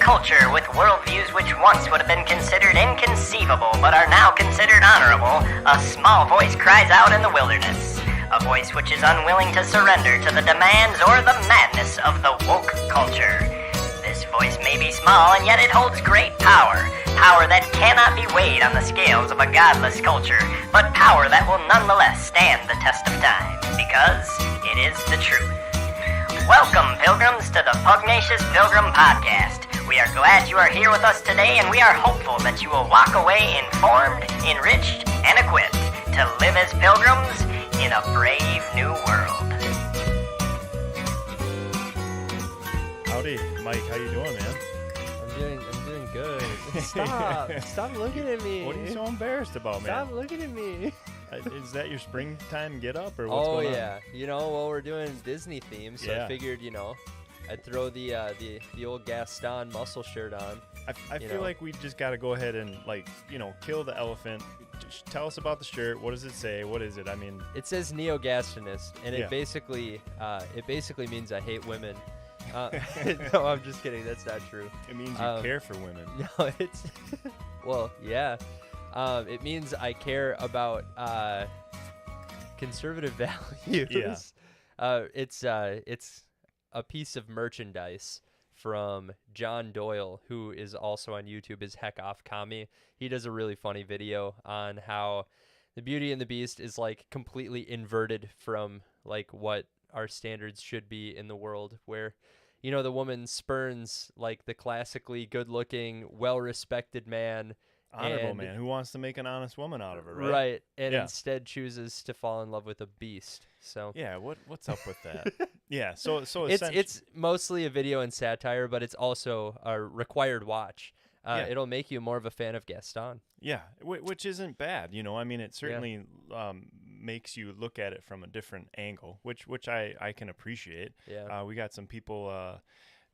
culture with worldviews which once would have been considered inconceivable but are now considered honorable, a small voice cries out in the wilderness. A voice which is unwilling to surrender to the demands or the madness of the woke culture. This voice may be small, and yet it holds great power. Power that cannot be weighed on the scales of a godless culture, but power that will nonetheless stand the test of time, because it is the truth. Welcome, pilgrims, to the Pugnacious Pilgrim podcast. We are glad you are here with us today, and we are hopeful that you will walk away informed, enriched, and equipped to live as pilgrims in a brave new world. Howdy, Mike. How you doing, man? I'm doing good. Stop looking at me. What are you so embarrassed about, man? Stop looking at me. Is that your springtime get up or what's going on? Oh yeah, well we're doing Disney theme, so Yeah. I figured I'd throw the old Gaston muscle shirt on. I feel like we just got to go ahead and kill the elephant. Just tell us about the shirt. What does it say? What is it? I mean, It says Neo-Gastonist, and Yeah. it basically means I hate women. No, I'm just kidding. That's not true. it means you care for women. No, it's well, yeah. It means I care about conservative values. Yeah. It's a piece of merchandise from John Doyle, who is also on YouTube as Heck Off Commie. He does a really funny video on how the Beauty and the Beast is like completely inverted from like what our standards should be in the world, where the woman spurns like the classically good-looking, well-respected man. Honorable man who wants to make an honest woman out of her, right? Right, and Yeah. instead chooses to fall in love with a beast. So Yeah, what's up with that? Yeah, so it's mostly a video and satire, but it's also a required watch. Yeah. It'll make you more of a fan of Gaston. Yeah, which isn't bad, I mean, it certainly makes you look at it from a different angle, which I can appreciate. Yeah. We got some people,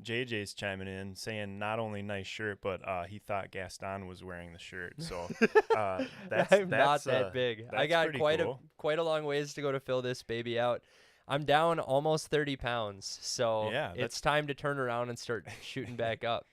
JJ's chiming in saying not only nice shirt, but he thought Gaston was wearing the shirt. So that's I'm not that big. I that's got pretty cool. quite a long ways to go to fill this baby out. I'm down almost 30 pounds, so Yeah, it's time to turn around and start shooting back up.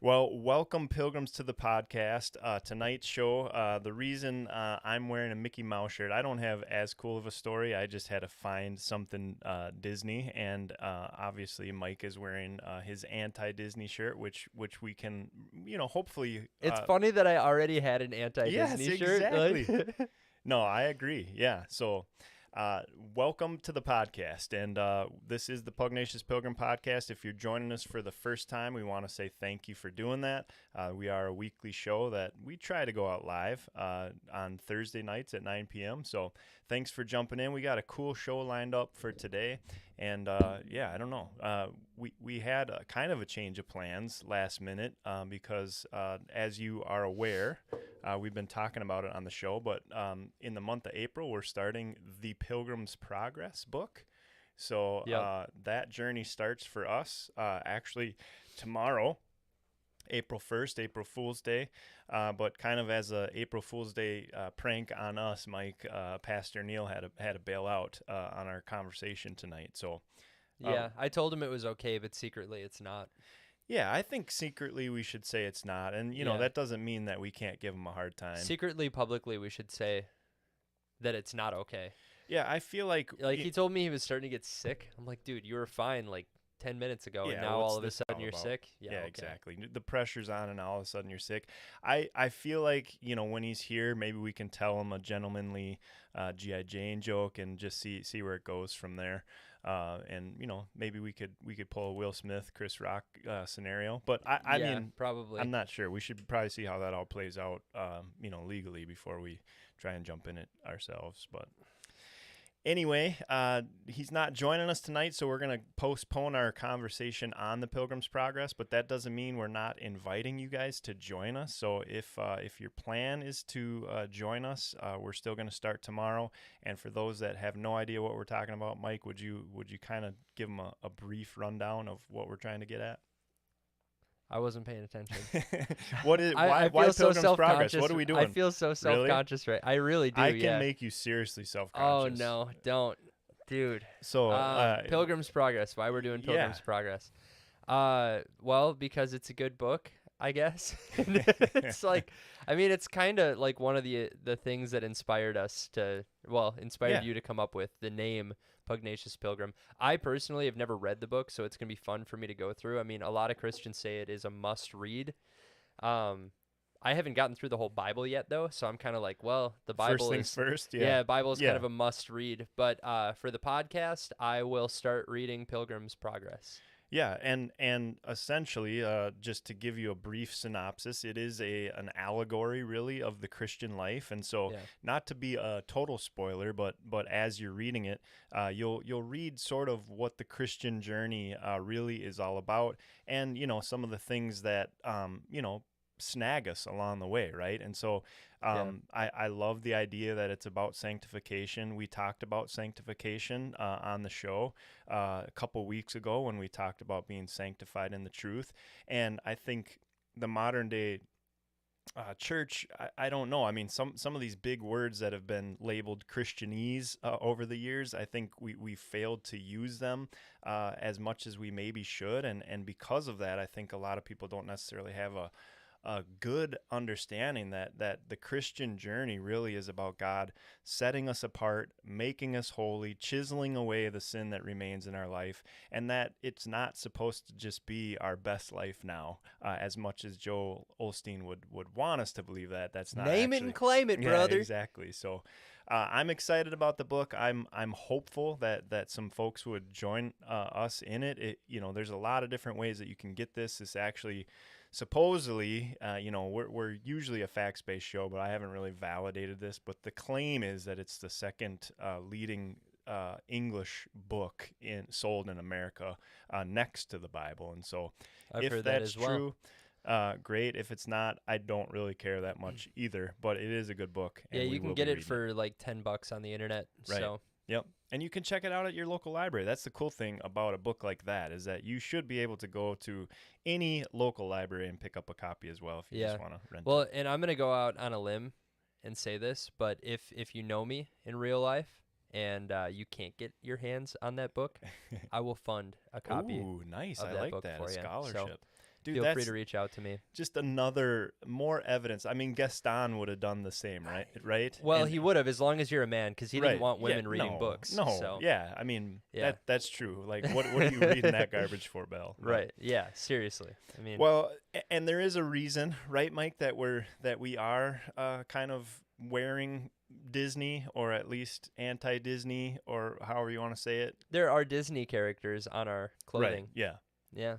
Well, welcome, pilgrims, to the podcast. Tonight's show, the reason I'm wearing a Mickey Mouse shirt, I don't have as cool of a story. I just had to find something Disney, and obviously Mike is wearing his anti-Disney shirt, which we can, hopefully. It's funny that I already had an anti-Disney Yes, shirt. exactly. No, I agree. Yeah, so. Welcome to the podcast, and this is the Pugnacious Pilgrim podcast. If you're joining us for the first time, we want to say thank you for doing that. We are a weekly show that we try to go out live on Thursday nights at 9 p.m., so thanks for jumping in. We got a cool show lined up for today, and I don't know. We had kind of a change of plans last minute because, as you are aware, we've been talking about it on the show, but in the month of April, we're starting the Pilgrim's Progress book. So that journey starts for us actually tomorrow, April 1st, April Fool's Day. But kind of as a April Fool's Day prank on us, Mike, Pastor Neil had to bail out on our conversation tonight. So Yeah, I told him it was okay, but secretly it's not. yeah, I think secretly we should say it's not. And, Yeah. that doesn't mean that we can't give him a hard time. Secretly, publicly, we should say that it's not okay. Yeah, I feel like... He told me he was starting to get sick. I'm like, dude, you were fine like 10 minutes ago, Yeah, and now what's all of a this sudden all you're about? sick. Yeah, okay. exactly. The pressure's on, and all of a sudden you're sick. I feel like, when he's here, maybe we can tell him a gentlemanly G.I. Jane joke and just see where it goes from there. And maybe we could pull a Will Smith, Chris Rock scenario. But I mean, probably. I'm not sure. We should probably see how that all plays out, legally before we try and jump in it ourselves. But anyway, he's not joining us tonight, so we're going to postpone our conversation on the Pilgrim's Progress, but that doesn't mean we're not inviting you guys to join us. So if your plan is to join us, we're still going to start tomorrow. And for those that have no idea what we're talking about, Mike, would you kind of give them a brief rundown of what we're trying to get at? I wasn't paying attention. What is I why feel so Pilgrim's Progress? self-conscious. What are we doing? I feel so self-conscious, right? I really do. I can yeah. make you seriously Oh self-conscious. no, don't, dude. So Pilgrim's Progress. Why we're doing Pilgrim's Progress? Well, because it's a good book, I guess. It's like, I mean, it's kind of like one of the things that inspired us to, well, inspired Yeah. you to come up with the name Pugnacious Pilgrim. I personally have never read the book, so it's gonna be fun for me to go through. I mean, a lot of Christians say it is a must read. Um, I haven't gotten through the whole Bible yet, though, so I'm kind of like, well, the First Bible things is, first. Yeah. yeah, Bible is kind Yeah. of a must read. But for the podcast, I will start reading Pilgrim's Progress. Yeah, and essentially, just to give you a brief synopsis, it is an allegory, really, of the Christian life. And so, Yeah. not to be a total spoiler, but as you're reading it, you'll read sort of what the Christian journey really is all about, and some of the things that snag us along the way, right? And so, I love the idea that it's about sanctification. We talked about sanctification on the show a couple weeks ago when we talked about being sanctified in the truth. And I think the modern day church, I don't know. I mean, some of these big words that have been labeled Christianese over the years, I think we failed to use them as much as we maybe should. And because of that, I think a lot of people don't necessarily have a good understanding that the Christian journey really is about God setting us apart, making us holy, chiseling away the sin that remains in our life, and that it's not supposed to just be our best life now, as much as Joel Osteen would want us to believe that. That's not Name it actually, and claim it, yeah, brother. exactly. So I'm excited about the book. I'm hopeful that some folks would join us in it. There's a lot of different ways that you can get this. This actually supposedly, we're usually a facts-based show, but I haven't really validated this. But the claim is that it's the second leading English book sold in America, next to the Bible. And so, I've if heard that that's as well. true, great. If it's not, I don't really care that much either. But it is a good book. Yeah, And we you can will get be it reading for like $10 on the internet. Right. So Yep. And you can check it out at your local library. That's the cool thing about a book like that, is that you should be able to go to any local library and pick up a copy as well if you just want to rent well, it. and I'm gonna go out on a limb and say this, but if you know me in real life and you can't get your hands on that book, I will fund a copy. Ooh, nice. of I that like book that. for A ya. scholarship. So Dude, feel that's free to reach out to me. just more evidence. I mean, Gaston would have done the same, right? Right? Well, And- he would have, as long as you're a man, because he right, didn't want yeah, women reading books. No, So yeah. I mean, Yeah. that's true. Like, what are you reading that garbage for, Bell? But- right. Yeah. Seriously. I mean, Well, and there is a reason, right, Mike, that we are kind of wearing Disney, or at least anti-Disney, or however you want to say it. there are Disney characters on our clothing. Right. Yeah. Yeah.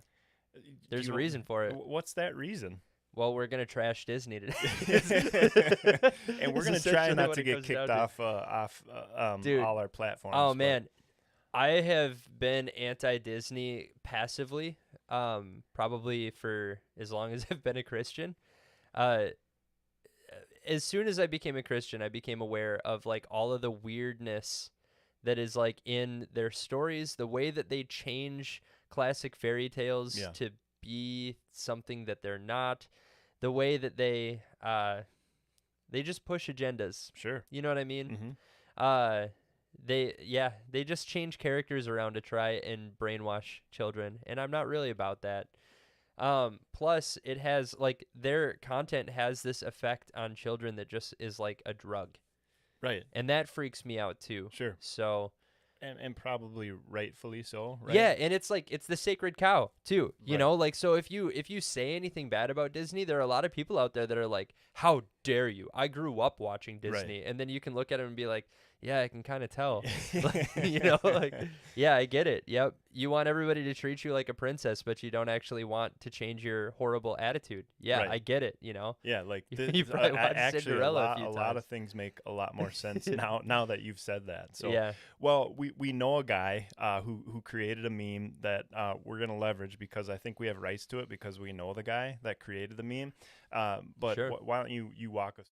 Do There's a you- reason for it. What's that reason? Well, we're gonna trash Disney today. And we're Is gonna try essentially not what to it get comes kicked down to. off Dude. all our platforms. Oh but- man, I have been anti-Disney passively, probably for as long as I've been a Christian. As soon as I became a Christian, I became aware of like all of the weirdness that is like in their stories, the way that they change classic fairy tales Yeah. to be something that they're not, the way that they just push agendas. Sure. You know what I mean? Mm-hmm. They just change characters around to try and brainwash children, and I'm not really about that. Plus it has like their content has this effect on children that just is like a drug, Right. and that freaks me out too. Sure. So And probably rightfully so. Right. yeah, and it's like it's the sacred cow too. You Right. know, like so if you say anything bad about Disney, there are a lot of people out there that are like, "How dare you? I grew up watching Right. Disney." And then you can look at them and be like, "Yeah, I can kind of tell." Like, you know, like yeah, I get it. Yep. You want everybody to treat you like a princess, but you don't actually want to change your horrible attitude. Yeah, Right. I get it, you know. Yeah, like You probably watched actually Cinderella a few a lot times. of things make a lot more sense now that you've said that. So Yeah. well, we know a guy who created a meme that we're gonna leverage, because I think we have rights to it because we know the guy that created the meme. But Sure. why don't you walk us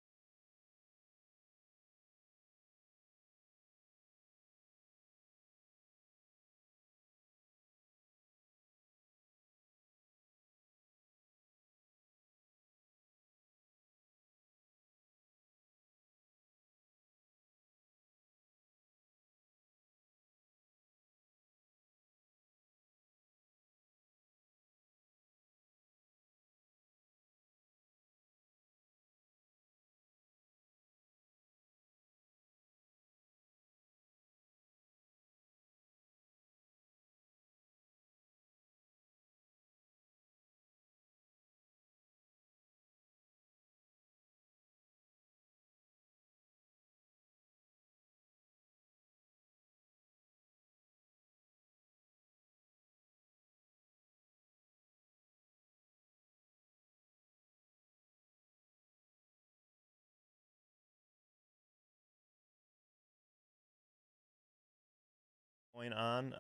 going on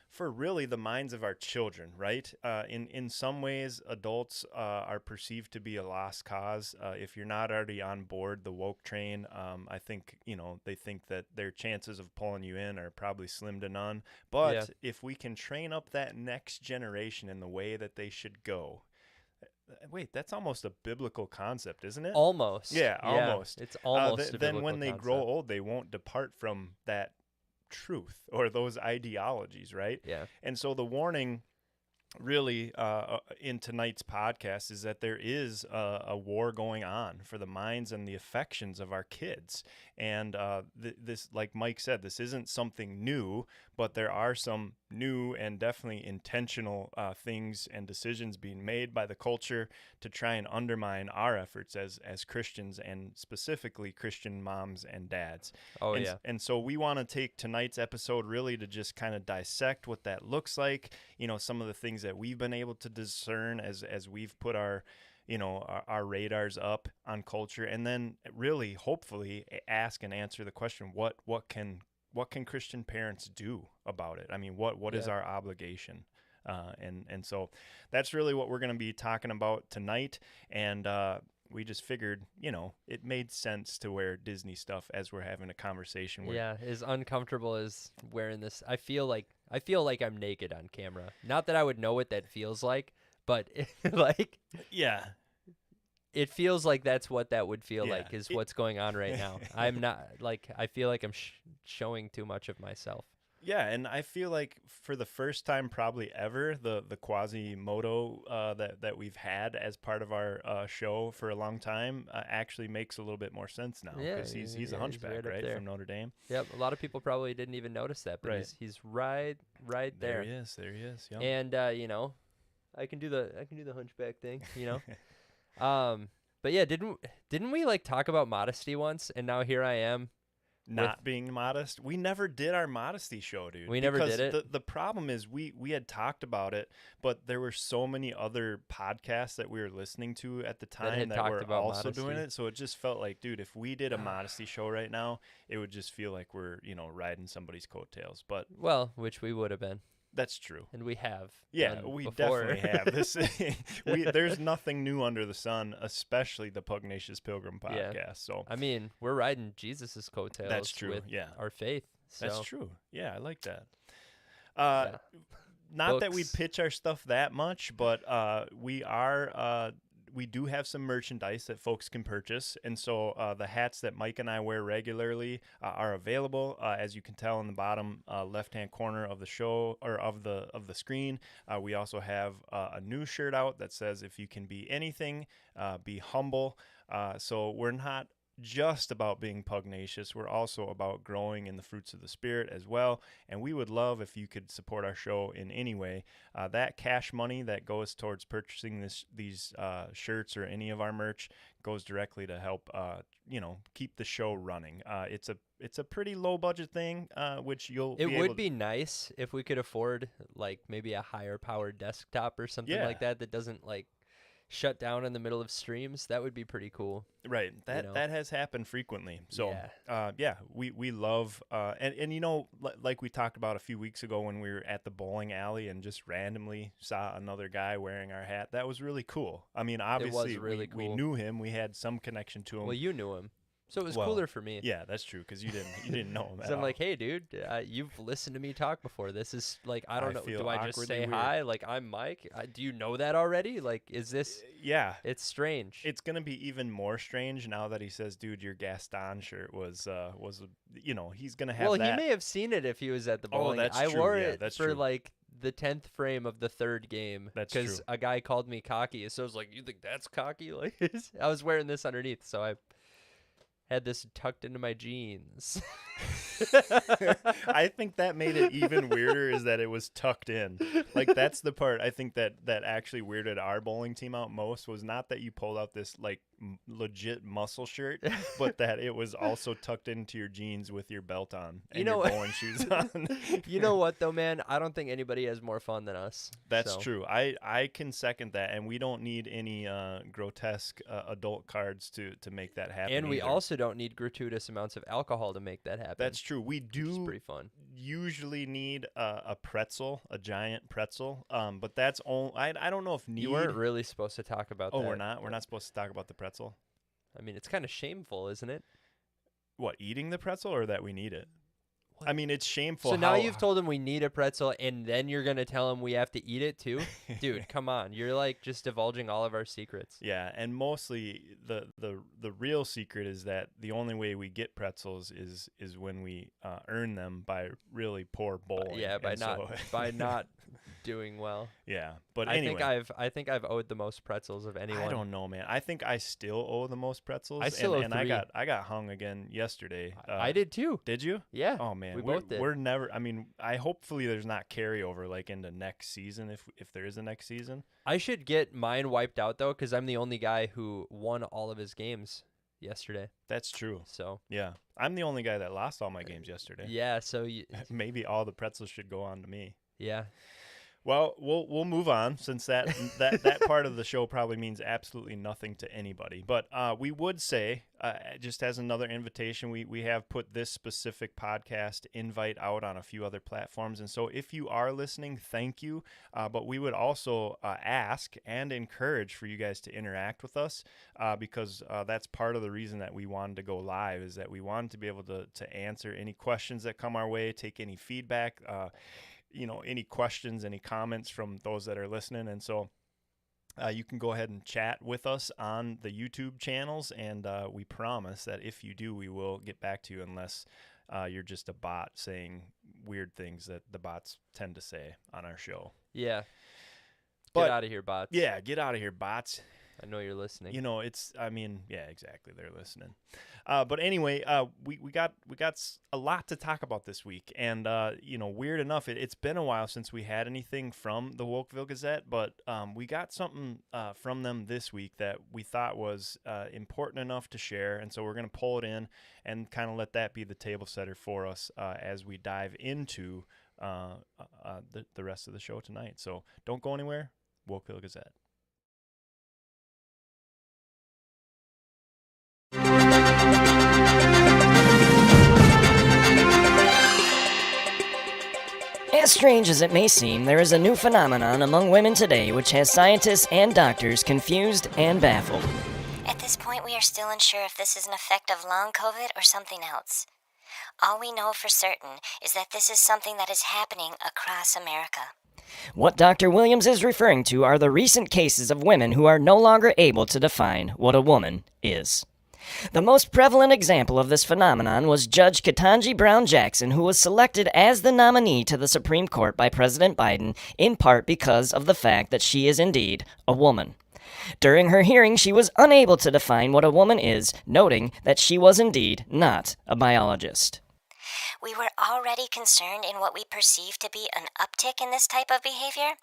for really the minds of our children, right? In some ways, adults are perceived to be a lost cause. If you're not already on board the woke train, I think, they think that their chances of pulling you in are probably slim to none. But if we can train up that next generation in the way that they should go, wait, that's almost a biblical concept, isn't it? Almost. Yeah, almost. It's almost a then biblical when they concept. grow old, they won't depart from that truth or those ideologies, right? Yeah. And so the warning really in tonight's podcast is that there is a war going on for the minds and the affections of our kids. And this, like Mike said, this isn't something new, but there are some new and definitely intentional things and decisions being made by the culture to try and undermine our efforts as Christians, and specifically Christian moms and dads. And so we want to take tonight's episode really to just kind of dissect what that looks like, some of the things that we've been able to discern as we've put our radars up on culture, and then really hopefully ask and answer the question, what can Christian parents do about it? I mean, what is our obligation? And so that's really what we're going to be talking about tonight. And we just figured, it made sense to wear Disney stuff as we're having a conversation. As uncomfortable as wearing this, I feel like I'm naked on camera. Not that I would know what that feels like, but it feels like that's what that would feel like, is what's going on right now. I'm not I feel like I'm showing too much of myself. Yeah, and I feel like for the first time probably ever, the Quasimodo that we've had as part of our show for a long time actually makes a little bit more sense now, because he's a hunchback, right, from Notre Dame. Yep, a lot of people probably didn't even notice that, but he's right there. There he is. Yep. And I can do the hunchback thing, But yeah, didn't we talk about modesty once, and now here I am. Not being modest. We never did our modesty show, dude. We never did it. The problem is we had talked about it, but there were so many other podcasts that we were listening to at the time that were also doing it. So it just felt like, dude, if we did a modesty show right now, it would just feel like we're, riding somebody's coattails. But which we would have been. That's true. And we have. Yeah, we definitely have. There's nothing new under the sun, especially the Pugnacious Pilgrim podcast. Yeah. So I mean, we're riding Jesus's coattails. That's true. With our faith. So. That's true. Yeah, I like that. Not that we pitch our stuff that much, but we do have some merchandise that folks can purchase, and so the hats that Mike and I wear regularly are available. As you can tell in the bottom left-hand corner of the show, or of the screen, we also have a new shirt out that says, "If you can be anything, be humble." So we're not just about being pugnacious. We're also about growing in the fruits of the Spirit as well. And we would love if you could support our show in any way. That cash money that goes towards purchasing these shirts or any of our merch goes directly to help, keep the show running. It's a pretty low budget thing, which it would be nice if we could afford maybe a higher powered desktop or something like that doesn't shut down in the middle of streams. That would be pretty cool. Right. That has happened frequently. So, we love, and like we talked about a few weeks ago when we were at the bowling alley and just randomly saw another guy wearing our hat. That was really cool. I mean, obviously, it was really cool. We knew him. We had some connection to him. Well, you knew him. So it was cooler for me. Yeah, that's true, because you didn't know him. So I'm like, hey, dude, you've listened to me talk before. This is I don't know. Do I just say hi? I'm Mike. Do you know that already? Is this? Yeah, it's strange. It's gonna be even more strange now that he says, dude, your Gaston shirt was he's gonna have. Well, he may have seen it if he was at the bowling. Oh, that's true. I wore it for true. The 10th frame of the third game. That's true. Because a guy called me cocky. So I was like, you think that's cocky? I was wearing this underneath, so I had this tucked into my jeans. I think that made it even weirder, is that it was tucked in. That's the part I think that actually weirded our bowling team out most, was not that you pulled out this legit muscle shirt, but that it was also tucked into your jeans with your belt on and your bowling shoes on. You know what though, man? I don't think anybody has more fun than us. That's true. I can second that, and we don't need any grotesque adult cards to make that happen. And we also don't need gratuitous amounts of alcohol to make that happen. That's true. We do. It's pretty fun. usually need a pretzel, a giant pretzel. But that's only I don't know if need. You weren't really supposed to talk about that. Oh, we're not. We're not supposed to talk about the pretzel. I mean, it's kind of shameful, isn't it? What, eating the pretzel or that we need it? What? I mean, it's shameful. So now you've told him we need a pretzel, and then you're gonna tell him we have to eat it too, dude. Come on, you're like just divulging all of our secrets. Yeah, and mostly the real secret is that the only way we get pretzels is when we earn them by really poor bowling. Yeah, by And not so, by not doing well. Yeah, but I anyway, think I've owed the most pretzels of anyone. I don't know, man. I think I still owe the most pretzels. I still owe and 3. I got hung again yesterday. I did too. Did you? Yeah. Oh man, we both did. We're never. I mean, hopefully there's not carryover like into next season if there is a next season. I should get mine wiped out though, because I'm the only guy who won all of his games yesterday. That's true. So Yeah, I'm the only guy that lost all my games yesterday. yeah, so Maybe all the pretzels should go on to me. yeah. Well, we'll move on since that part of the show probably means absolutely nothing to anybody. But we would say, just as another invitation, we have put this specific podcast invite out on a few other platforms. And so if you are listening, thank you. But we would also ask and encourage for you guys to interact with us because that's part of the reason that we wanted to go live, is that we wanted to be able to answer any questions that come our way, take any feedback, any questions, any comments from those that are listening. And so you can go ahead and chat with us on the YouTube channels. And we promise that if you do, we will get back to you unless you're just a bot saying weird things that the bots tend to say on our show. Yeah. But, Get out of here, bots. Yeah, get out of here, bots. I know you're listening. Yeah, exactly. They're listening. But anyway, we got a lot to talk about this week. And, weird enough, it's been a while since we had anything from the Wokeville Gazette, but we got something from them this week that we thought was important enough to share. And so we're going to pull it in and kind of let that be the table setter for us as we dive into the rest of the show tonight. So don't go anywhere. Wokeville Gazette. As strange as it may seem, there is a new phenomenon among women today which has scientists and doctors confused and baffled. At this point, we are still unsure if this is an effect of long COVID or something else. All we know for certain is that this is something that is happening across America. What Dr. Williams is referring to are the recent cases of women who are no longer able to define what a woman is. The most prevalent example of this phenomenon was Judge Ketanji Brown Jackson, who was selected as the nominee to the Supreme Court by President Biden, in part because of the fact that she is indeed a woman. During her hearing, she was unable to define what a woman is, noting that she was indeed not a biologist. We were already concerned in what we perceived to be an uptick in this type of behavior,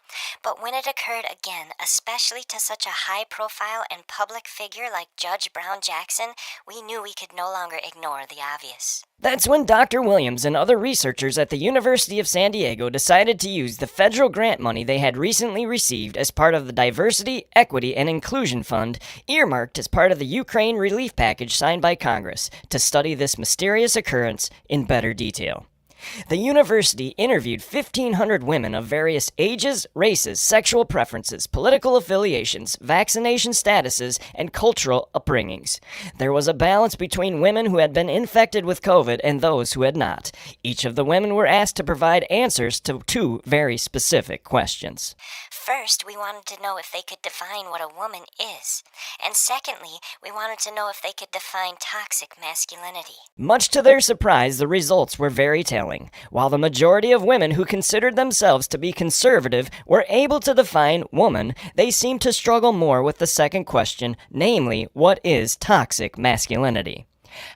but when it occurred again, especially to such a high-profile and public figure like Judge Brown Jackson, we knew we could no longer ignore the obvious. That's when Dr. Williams and other researchers at the University of San Diego decided to use the federal grant money they had recently received as part of the Diversity, Equity, and Inclusion Fund, earmarked as part of the Ukraine relief package signed by Congress, to study this mysterious occurrence in better detail. The university interviewed 1,500 women of various ages, races, sexual preferences, political affiliations, vaccination statuses, and cultural upbringings. There was a balance between women who had been infected with COVID and those who had not. Each of the women were asked to provide answers to 2 very specific questions. First, we wanted to know if they could define what a woman is. And secondly, we wanted to know if they could define toxic masculinity. Much to their surprise, the results were very telling. While the majority of women who considered themselves to be conservative were able to define woman, they seemed to struggle more with the second question, namely, what is toxic masculinity?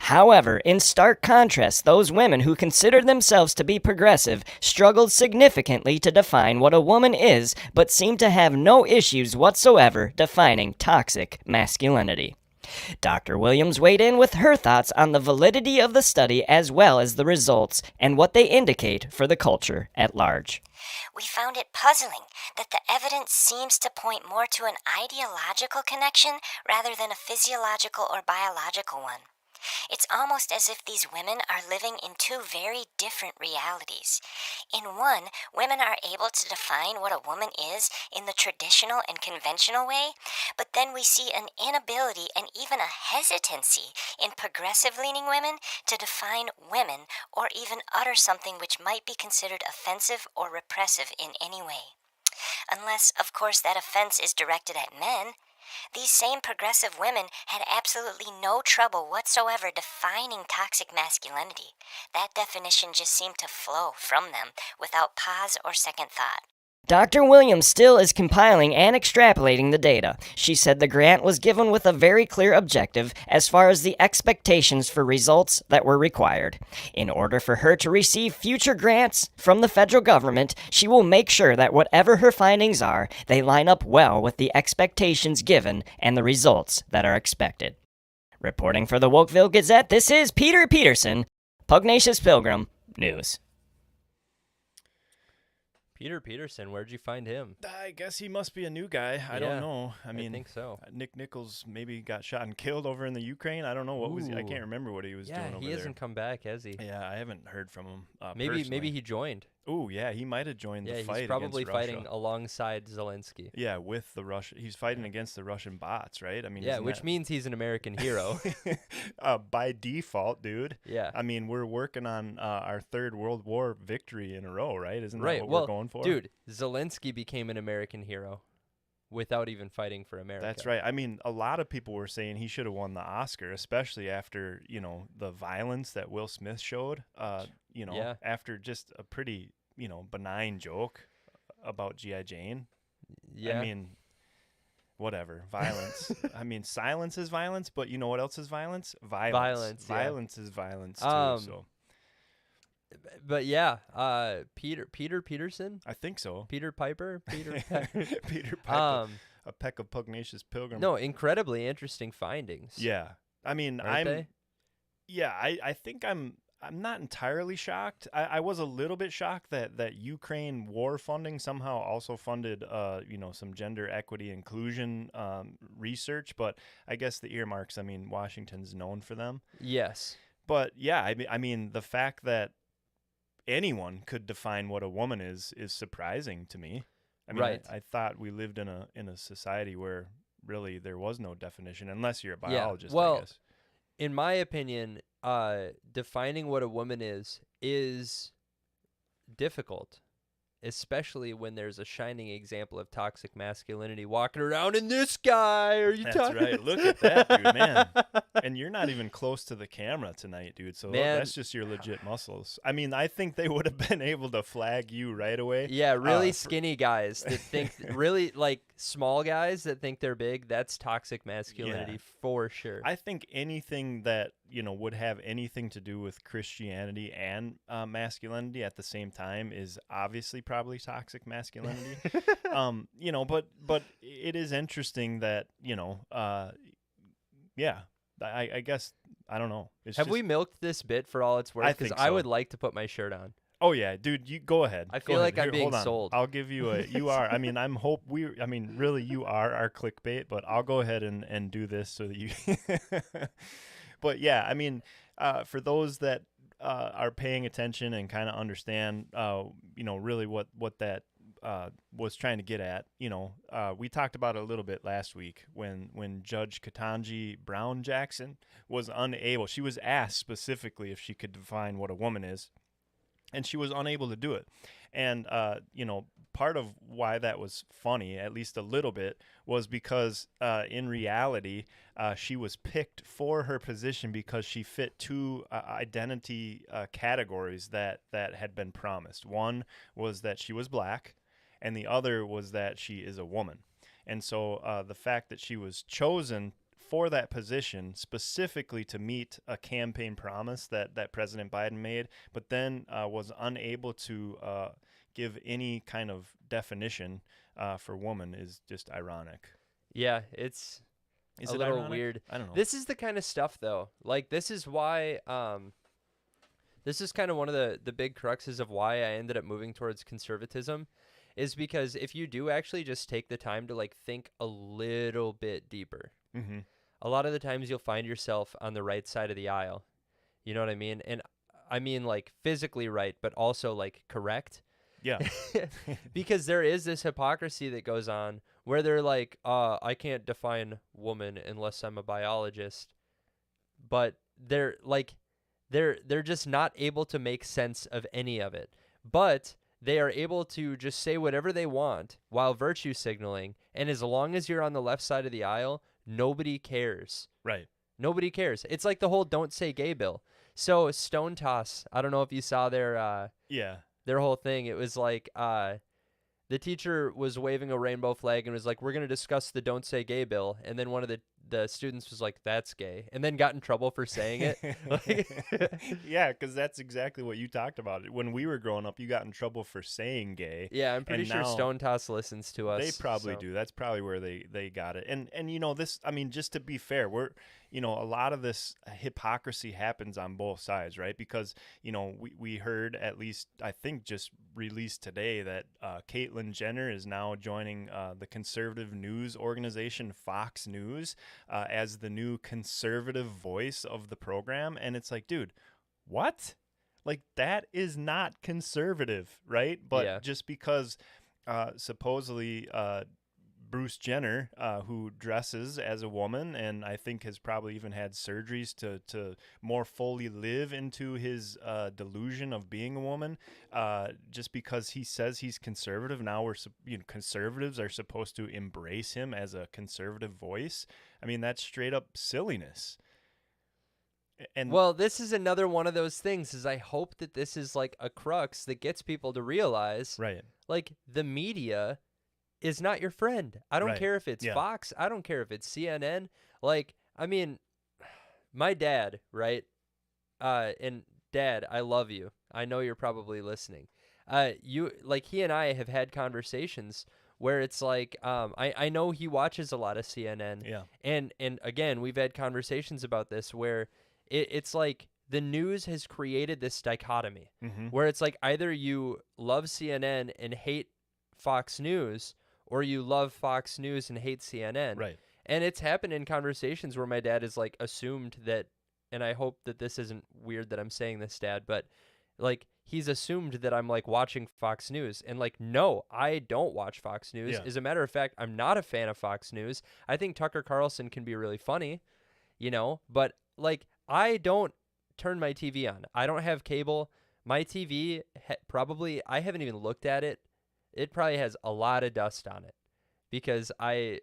However, in stark contrast, those women who considered themselves to be progressive struggled significantly to define what a woman is, but seemed to have no issues whatsoever defining toxic masculinity. Dr. Williams weighed in with her thoughts on the validity of the study as well as the results and what they indicate for the culture at large. We found it puzzling that the evidence seems to point more to an ideological connection rather than a physiological or biological one. It's almost as if these women are living in two very different realities. In one, women are able to define what a woman is in the traditional and conventional way, but then we see an inability and even a hesitancy in progressive-leaning women to define women or even utter something which might be considered offensive or repressive in any way. Unless, of course, that offense is directed at men. These same progressive women had absolutely no trouble whatsoever defining toxic masculinity. That definition just seemed to flow from them without pause or second thought. Dr. Williams still is compiling and extrapolating the data. She said the grant was given with a very clear objective as far as the expectations for results that were required. In order for her to receive future grants from the federal government, she will make sure that whatever her findings are, they line up well with the expectations given and the results that are expected. Reporting for the Wokeville Gazette, this is Peter Peterson, Pugnacious Pilgrim News. Peter Peterson, where'd you find him? I guess he must be a new guy. I don't know. I mean, I think so. Nick Nichols maybe got shot and killed over in the Ukraine. I don't know what was he, I Ooh. can't remember what he was doing over there. Yeah, he hasn't come back, has he? Yeah, I haven't heard from him. Maybe he joined. Oh, yeah, he might have joined the fight. He's probably against fighting Russia. alongside Zelensky. Yeah, with the Russia. He's fighting against the Russian bots, right? I mean, Yeah, isn't which that- means he's an American hero. by default, dude. Yeah. I mean, we're working on our third World War victory in a row, right? Isn't that Right. what Well, we're going for? dude, Zelensky became an American hero without even fighting for America. That's right. I mean, a lot of people were saying he should have won the Oscar, especially after, the violence that Will Smith showed, Yeah. after just a pretty, benign joke about G.I. Jane. Yeah. I mean, whatever. Violence. I mean, silence is violence, but you know what else is violence? Violence, yeah. Violence is violence, too. So But yeah, Peter Peterson, I think so. Peter Piper, Peter. Peter Piper, a peck of pugnacious pilgrim. No, incredibly interesting findings. Yeah. I mean, Aren't they? Yeah, I think I'm not entirely shocked. I was a little bit shocked that Ukraine war funding somehow also funded some gender equity inclusion research, but I guess the earmarks, I mean, Washington's known for them. Yes. But yeah, I mean the fact that anyone could define what a woman is surprising to me. I mean, Right. I thought we lived in a society where really there was no definition unless you're a biologist, Well, I guess. In my opinion, defining what a woman is difficult, especially when there's a shining example of toxic masculinity walking around in this guy. Are you That's talking? right. Look at that, dude, man. And you're not even close to the camera tonight, dude. So Man. that's just your legit muscles. I mean, I think they would have been able to flag you right away. Yeah, really skinny guys that think really like small guys that think they're big. That's toxic masculinity for sure. I think anything that would have anything to do with Christianity and masculinity at the same time is obviously probably toxic masculinity. But it is interesting that I guess I don't know. Have we milked this bit for all it's worth? I Because think I so. would like to put my shirt on. Oh yeah, dude, you go ahead. I Go feel ahead. like I'm Here, being hold on. sold. I'll give you you are. I mean, really you are our clickbait, but I'll go ahead and do this so that you But yeah, I mean, for those that are paying attention and kind of understand really what that was trying to get at, we talked about it a little bit last week when Judge Ketanji Brown Jackson was unable. She was asked specifically if she could define what a woman is, and she was unable to do it. And part of why that was funny, at least a little bit, was because in reality she was picked for her position because she fit two identity categories that had been promised. One was that she was black, and the other was that she is a woman. And so the fact that she was chosen for that position specifically to meet a campaign promise that President Biden made, but then was unable to give any kind of definition for woman is just ironic. Yeah, it's Is a it little ironic? weird. I don't know. This is the kind of stuff, though. Like, this is why this is kind of one of the big cruxes of why I ended up moving towards conservatism, is because if you do actually just take the time to, like, think a little bit deeper, Mm-hmm. a lot of the times you'll find yourself on the right side of the aisle. You know what I mean? And I mean like physically right, but also like correct. Yeah. Because there is this hypocrisy that goes on where they're like, I can't define woman unless I'm a biologist. But they're like, they're just not able to make sense of any of it. But they are able to just say whatever they want while virtue signaling. And as long as you're on the left side of the aisle, nobody cares. Right. Nobody cares. It's like the whole "Don't Say Gay" bill. So Stone Toss, I don't know if you saw their whole thing. It was like the teacher was waving a rainbow flag and was like, "We're going to discuss the Don't Say Gay bill." And then one of the students was like, "That's gay," and then got in trouble for saying it. Yeah, because that's exactly what you talked about. When we were growing up, you got in trouble for saying gay. Yeah, I'm pretty and sure now Stone Toss listens to us. They probably so. do. That's probably where they got it. And you know, this, I mean, just to be fair, we're, you know, a lot of this hypocrisy happens on both sides, right? Because, you know, we heard, at least I think just released today, that Caitlyn Jenner is now joining the conservative news organization Fox News as the new conservative voice of the program. And it's like, dude, what? Like, that is not conservative, right? But just because supposedly Bruce Jenner, who dresses as a woman and I think has probably even had surgeries to more fully live into his delusion of being a woman, just because he says he's conservative, now conservatives are supposed to embrace him as a conservative voice. I mean, that's straight up silliness. And well, this is another one of those things, is I hope that this is like a crux that gets people to realize, right, like, the media is not your friend. I don't care if it's Fox. I don't care if it's CNN. Like, I mean, my dad, right? And Dad, I love you. I know you're probably listening. He and I have had conversations where it's like, I know he watches a lot of CNN. Yeah. And again, we've had conversations about this where it's like the news has created this dichotomy where it's like either you love CNN and hate Fox News, or you love Fox News and hate CNN. Right. And it's happened in conversations where my dad has like assumed that, and I hope that this isn't weird that I'm saying this, Dad, but like he's assumed that I'm like watching Fox News, and like, no, I don't watch Fox News. Yeah. As a matter of fact, I'm not a fan of Fox News. I think Tucker Carlson can be really funny, you know, but like I don't turn my TV on. I don't have cable. My TV probably, I haven't even looked at it. It probably has a lot of dust on it because I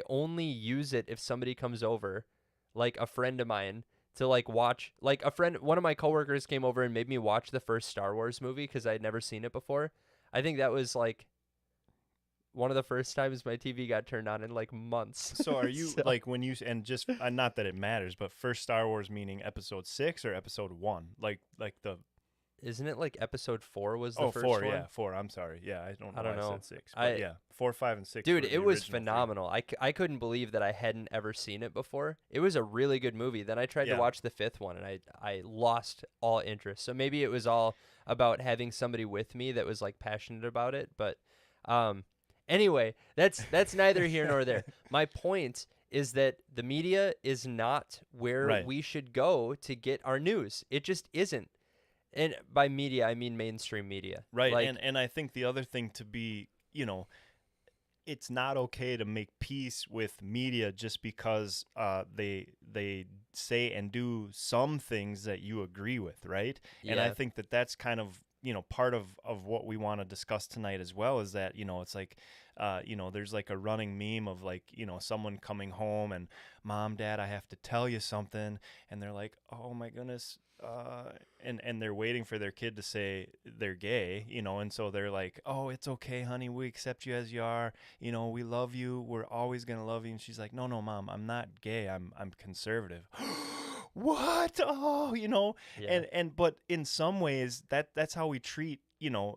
only use it if somebody comes over, like a friend of mine, to like watch, like one of my coworkers came over and made me watch the first Star Wars movie because I had never seen it before. I think that was like one of the first times my TV got turned on in like months. So are you like when you, and just not that it matters, but first Star Wars meaning episode 6 or episode 1? Like the, isn't it like episode 4 was the first 4, one? yeah, 4. I'm sorry. Yeah, I don't know. I said 6. But yeah, 4, 5, and 6. Dude, it was phenomenal. I couldn't believe that I hadn't ever seen it before. It was a really good movie. Then I tried to watch the 5th one, and I lost all interest. So maybe it was all about having somebody with me that was like passionate about it. But anyway, that's neither here nor there. My point is that the media is not where we should go to get our news. It just isn't. And by media, I mean mainstream media. Right. Like, and I think the other thing to be, you know, it's not okay to make peace with media just because they say and do some things that you agree with, right? Yeah. And I think that that's kind of, you know, part of what we want to discuss tonight as well, is that, you know, it's like, you know, there's like a running meme of like, you know, someone coming home and, Mom, Dad, I have to tell you something. And they're like, oh my goodness. And they're waiting for their kid to say they're gay, you know, and so they're like, oh, it's okay, honey, we accept you as you are, you know, we love you, we're always gonna love you. And she's like, no, Mom, I'm not gay, I'm conservative. What? Oh, you know. And but in some ways that's how we treat, you know,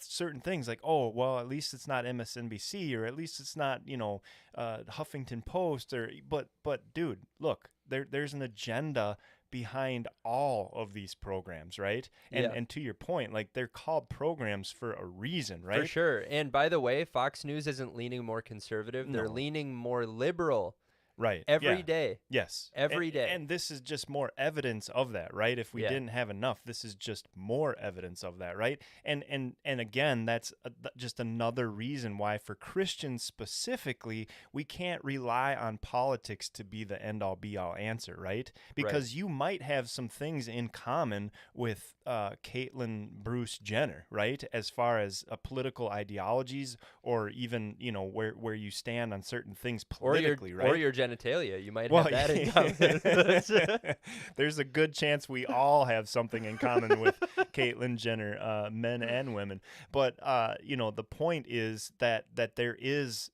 certain things, like, oh, well, at least it's not MSNBC, or at least it's not, you know, Huffington Post, or but dude, look, there's an agenda behind all of these programs, right? And to your point, like, they're called programs for a reason, right? For sure. And by the way, Fox News isn't leaning more conservative. They're leaning more liberal. Right. every yeah. day. Yes. Every day. And this is just more evidence of that, right? If we Yeah. didn't have enough, this is just more evidence of that, right? And again, that's just another reason why for Christians specifically, we can't rely on politics to be the end all be all answer, right? Because you might have some things in common with Caitlyn Bruce Jenner, right? As far as political ideologies or even, where you stand on certain things politically, right? Or your genitalia. You might have that in common. There's a good chance we all have something in common with Caitlyn Jenner, men and women. But the point is that there is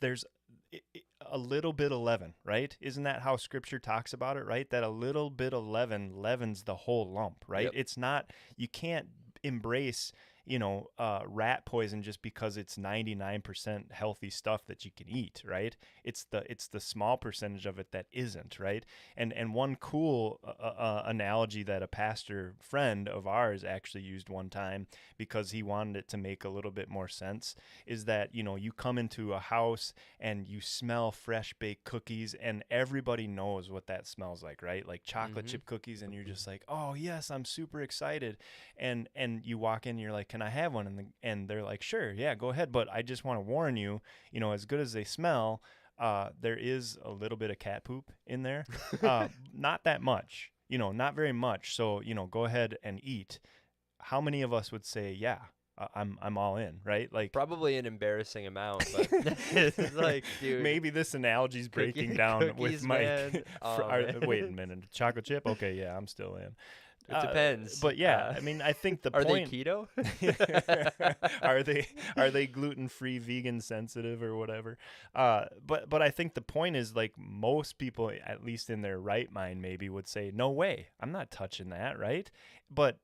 there's a little bit of leaven, right? Isn't that how Scripture talks about it, right? That a little bit of leaven leavens the whole lump, right? Yep. It's not, you can't embrace rat poison just because it's 99% healthy stuff that you can eat, right? It's the small percentage of it that isn't, right? And one cool analogy that a pastor friend of ours actually used one time because he wanted it to make a little bit more sense is that, you come into a house and you smell fresh baked cookies and everybody knows what that smells like, right? Like chocolate chip cookies, and you're just like, oh yes, I'm super excited. And you walk in and you're like, can I have one? And they're like, sure, yeah, go ahead. But I just want to warn you, as good as they smell, there is a little bit of cat poop in there. Not that much, not very much. So, go ahead and eat. How many of us would say, yeah, I'm all in, right? Like Probably an embarrassing amount, but it's like, dude. maybe this analogy's breaking down with Mike. Man. Wait a minute, chocolate chip? Okay, yeah, I'm still in. It depends. But yeah, I mean, I think the Are point. they keto? are they gluten-free, vegan sensitive, or whatever? But I think the point is, like, most people, at least in their right mind, maybe would say, no way, I'm not touching that, right? But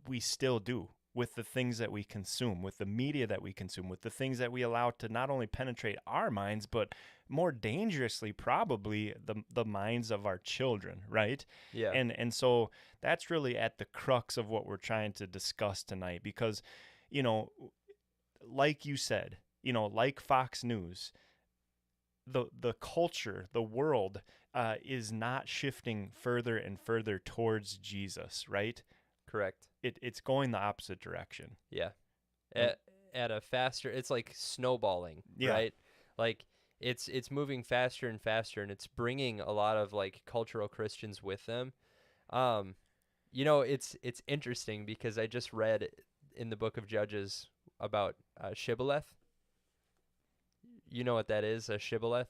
we still do. With the things that we consume, with the media that we consume, with the things that we allow to not only penetrate our minds, but more dangerously probably the minds of our children, right? Yeah. And so that's really at the crux of what we're trying to discuss tonight because, like you said, like Fox News, the culture, the world is not shifting further and further towards Jesus, right? Correct. It's going the opposite direction. Yeah. At a faster, it's like snowballing, Yeah. right? Like it's moving faster and faster, and it's bringing a lot of like cultural Christians with them. It's interesting because I just read in the book of Judges about shibboleth. You know what that is, a shibboleth?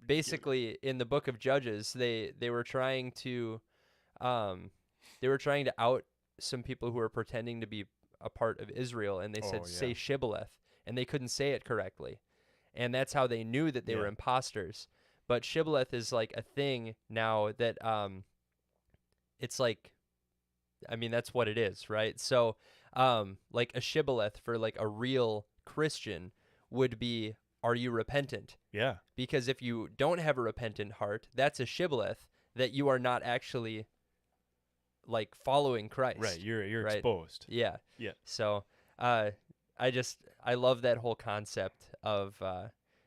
Basically, in the book of Judges, they were trying to out some people who were pretending to be a part of Israel, and they said, say shibboleth, and they couldn't say it correctly. And that's how they knew that they were imposters. But shibboleth is like a thing now that it's like, I mean, that's what it is, right? So like a shibboleth for like a real Christian would be, are you repentant? Yeah. Because if you don't have a repentant heart, that's a shibboleth that you are not actually like following Christ. Right. You're right? exposed. Yeah. Yeah. So I love that whole concept of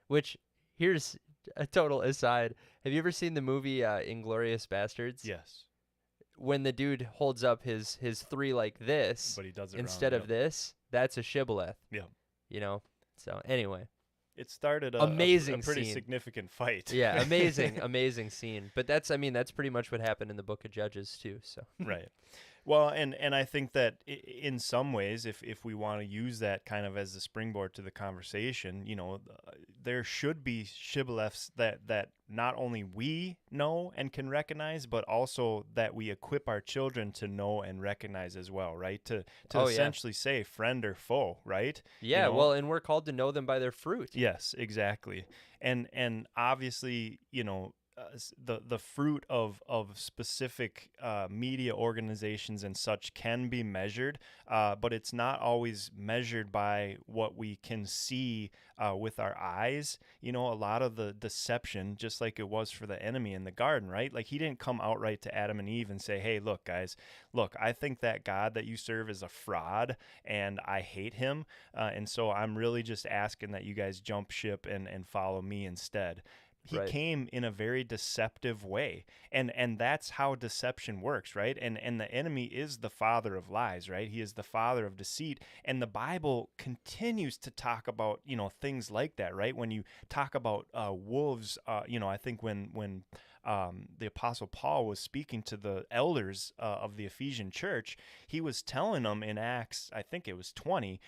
which, here's a total aside. Have you ever seen the movie Inglourious Bastards? Yes. When the dude holds up his three like this, But he does it instead wrong, of this, that's a shibboleth. Yeah. So anyway. It started a Amazing pretty scene. significant fight. Yeah, amazing scene. But that's pretty much what happened in the book of Judges too. So Right. Well, and I think that in some ways, if we want to use that kind of as the springboard to the conversation, there should be shibboleths that not only we know and can recognize, but also that we equip our children to know and recognize as well, right? To essentially say friend or foe, right? Yeah, well, and we're called to know them by their fruit. Yes, exactly. And obviously, the fruit of specific media organizations and such can be measured, but it's not always measured by what we can see with our eyes. A lot of the deception, just like it was for the enemy in the garden, right? Like he didn't come outright to Adam and Eve and say, hey, look, guys, I think that God that you serve is a fraud and I hate him. And so I'm really just asking that you guys jump ship and follow me instead. He Right. came in a very deceptive way. And that's how deception works, right? And the enemy is the father of lies, right? He is the father of deceit. And the Bible continues to talk about, things like that, right? When you talk about wolves, I think when the Apostle Paul was speaking to the elders of the Ephesian church, he was telling them in Acts, I think it was 20,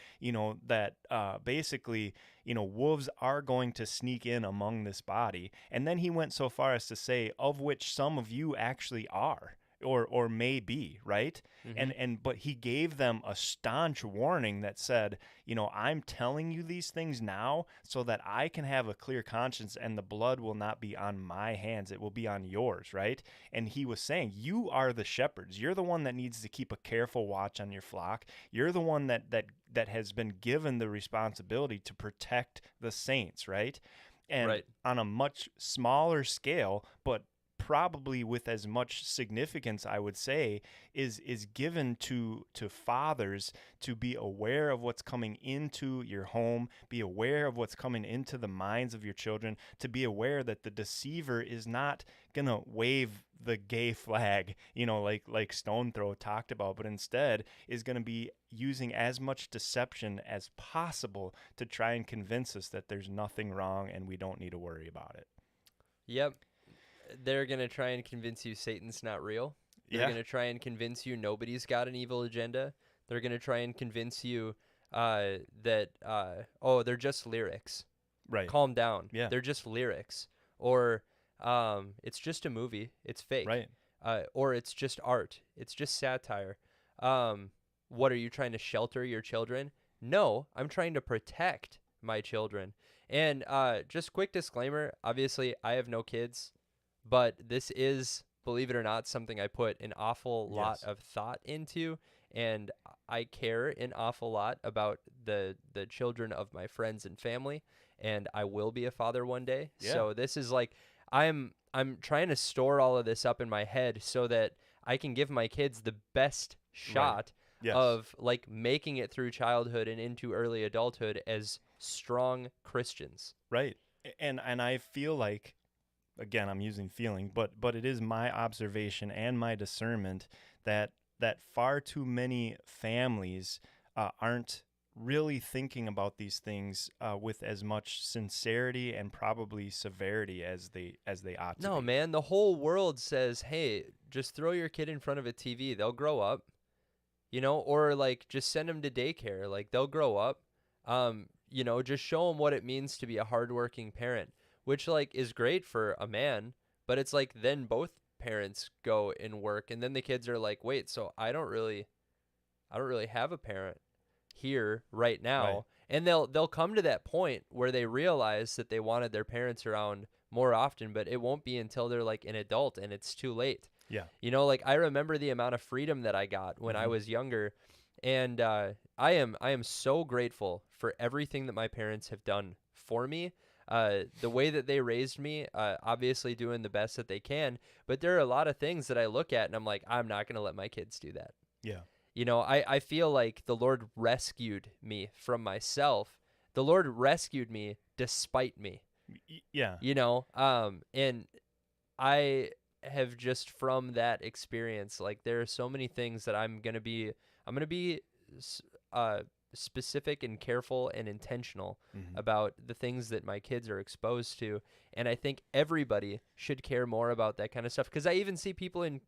that basically, wolves are going to sneak in among this body. And then he went so far as to say, of which some of you actually are. Or may be, right? But he gave them a staunch warning that said, I'm telling you these things now so that I can have a clear conscience and the blood will not be on my hands. It will be on yours, right? And he was saying, you are the shepherds. You're the one that needs to keep a careful watch on your flock. You're the one that has been given the responsibility to protect the saints, right? And Right. on a much smaller scale, but probably with as much significance, I would say, is given to fathers to be aware of what's coming into your home, be aware of what's coming into the minds of your children, to be aware that the deceiver is not gonna wave the gay flag, like Stone Throw talked about, but instead is gonna be using as much deception as possible to try and convince us that there's nothing wrong and we don't need to worry about it. Yep. They're going to try and convince you Satan's not real. They're Yeah. going to try and convince you nobody's got an evil agenda. They're going to try and convince you that, they're just lyrics. Right. Calm down. Yeah. They're just lyrics. Or it's just a movie. It's fake. Right. Or it's just art. It's just satire. What, are you trying to shelter your children? No, I'm trying to protect my children. And just quick disclaimer, obviously I have no kids, but this is, believe it or not, something I put an awful lot Yes. of thought into, and I care an awful lot about the children of my friends and family, and I will be a father one day. Yeah. So this is like, I'm trying to store all of this up in my head so that I can give my kids the best shot Yes. of like making it through childhood and into early adulthood as strong Christians. Right. And I feel like, again, I'm using feeling, but it is my observation and my discernment that far too many families aren't really thinking about these things with as much sincerity and probably severity as they ought to. No, be. man, the whole world says, "Hey, just throw your kid in front of a TV. They'll grow up." Or like just send them to daycare. Like they'll grow up. Just show them what it means to be a hardworking parent, which like is great for a man, but it's like then both parents go and work, and then the kids are like, "Wait, so I don't really have a parent here right now." Right. And they'll come to that point where they realize that they wanted their parents around more often, but it won't be until they're like an adult and it's too late. Yeah. Like I remember the amount of freedom that I got when I was younger, and I am so grateful for everything that my parents have done for me. The way that they raised me, obviously doing the best that they can, but there are a lot of things that I look at and I'm like, I'm not going to let my kids do that. Yeah. I feel like the Lord rescued me from myself. The Lord rescued me despite me. Yeah. And I have just from that experience, like there are so many things that I'm going to be specific and careful and intentional about the things that my kids are exposed to. And I think everybody should care more about that kind of stuff. Because I even see people and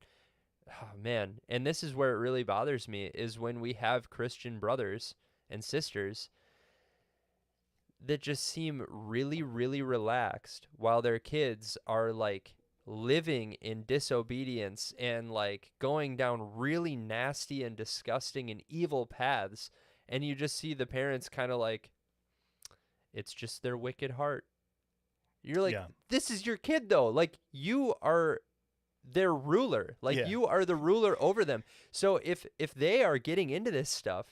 this is where it really bothers me, is when we have Christian brothers and sisters that just seem really, really relaxed while their kids are like living in disobedience and like going down really nasty and disgusting and evil paths. And you just see the parents kind of like, it's just their wicked heart. You're like, This is your kid though. Like you are their ruler. Like you are the ruler over them. So if they are getting into this stuff,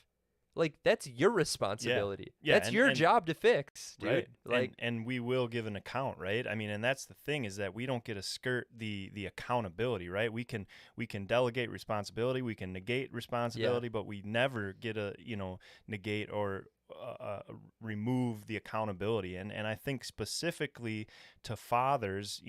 like that's your responsibility. That's your job to fix, dude. Right. Like and we will give an account, right? I mean, and that's the thing, is that we don't get to skirt the accountability, right? We can delegate responsibility, we can negate responsibility, but we never get to negate or remove the accountability. And I think specifically to fathers,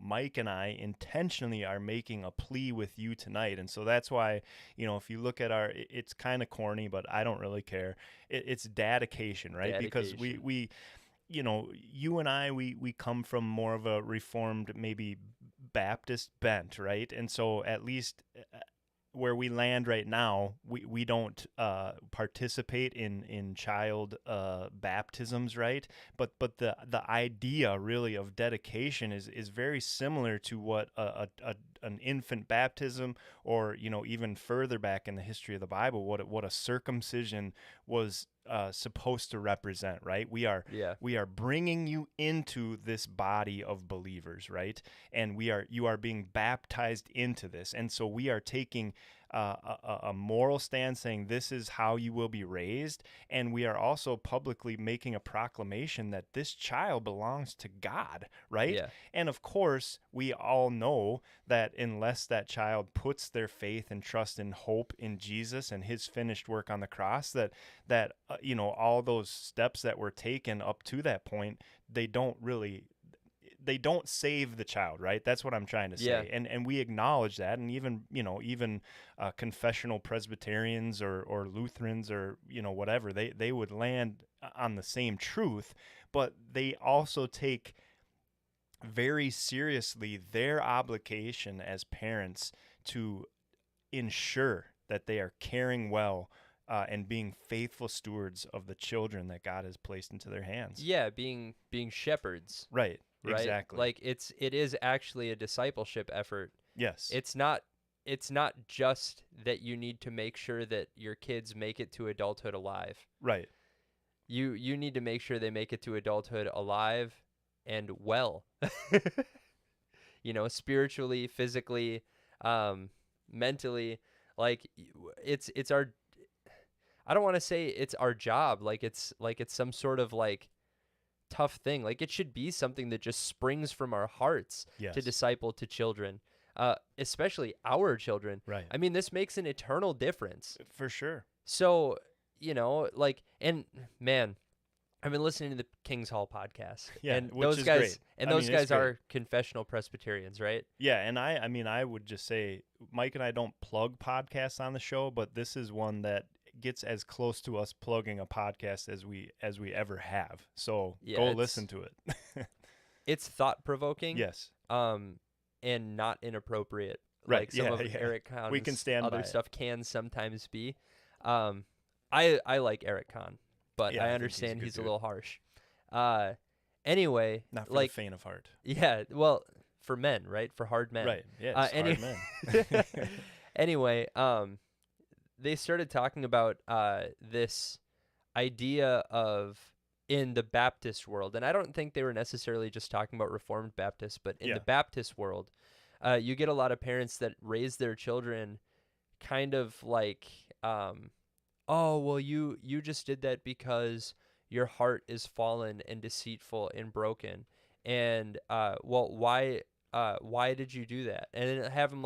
Mike and I intentionally are making a plea with you tonight. And so that's why, if you look at it's kind of corny, but I don't really care. It's Dadication, right? Because we you and I, we come from more of a Reformed, maybe Baptist bent, right? And so at least where we land right now, we don't participate in child baptisms, right? But the idea really of dedication is very similar to what an infant baptism, or even further back in the history of the Bible, what a circumcision was supposed to represent, right? We are bringing you into this body of believers, right? And you are being baptized into this, and so we are taking a moral stand, saying this is how you will be raised, and we are also publicly making a proclamation that this child belongs to God, right? Yeah. And of course, we all know that unless that child puts their faith and trust and hope in Jesus and his finished work on the cross, that all those steps that were taken up to that point, they don't save the child, right? That's what I'm trying to say. Yeah. And we acknowledge that. And even confessional Presbyterians or Lutherans or, whatever, they would land on the same truth, but they also take very seriously their obligation as parents to ensure that they are caring well and being faithful stewards of the children that God has placed into their hands. Yeah, being shepherds. Right. Right? Exactly. Like it is actually a discipleship effort. Yes. It's not just that you need to make sure that your kids make it to adulthood alive. Right. You need to make sure they make it to adulthood alive and well. Spiritually, physically, mentally. Like it's our, I don't want to say it's our job, like it's some sort of like tough thing. Like it should be something that just springs from our hearts to disciple to children, especially our children. Right. I mean, this makes an eternal difference. For sure. So, and man, I've been listening to the King's Hall podcast. Yeah, and which those is guys great. and I those mean, it's guys are confessional Presbyterians, right? Yeah, and I would just say Mike and I don't plug podcasts on the show, but this is one that gets as close to us plugging a podcast as we ever have. So go listen to it. It's thought-provoking. Yes. And not inappropriate. Right. Like some of Eric Kahn's we can stand other by stuff it. can sometimes be. I like Eric Kahn, but Yeah, I I think understand he's he's a a good little harsh. Anyway, Not for like the faint of heart. yeah, well, for men, right? For hard men. Right. Yeah. Hard men. Anyway, they started talking about this idea of in the Baptist world, and I don't think they were necessarily just talking about Reformed Baptists, but in the Baptist world, you get a lot of parents that raise their children kind of like, oh, well, you just did that because your heart is fallen and deceitful and broken, and well, why did you do that? And then have them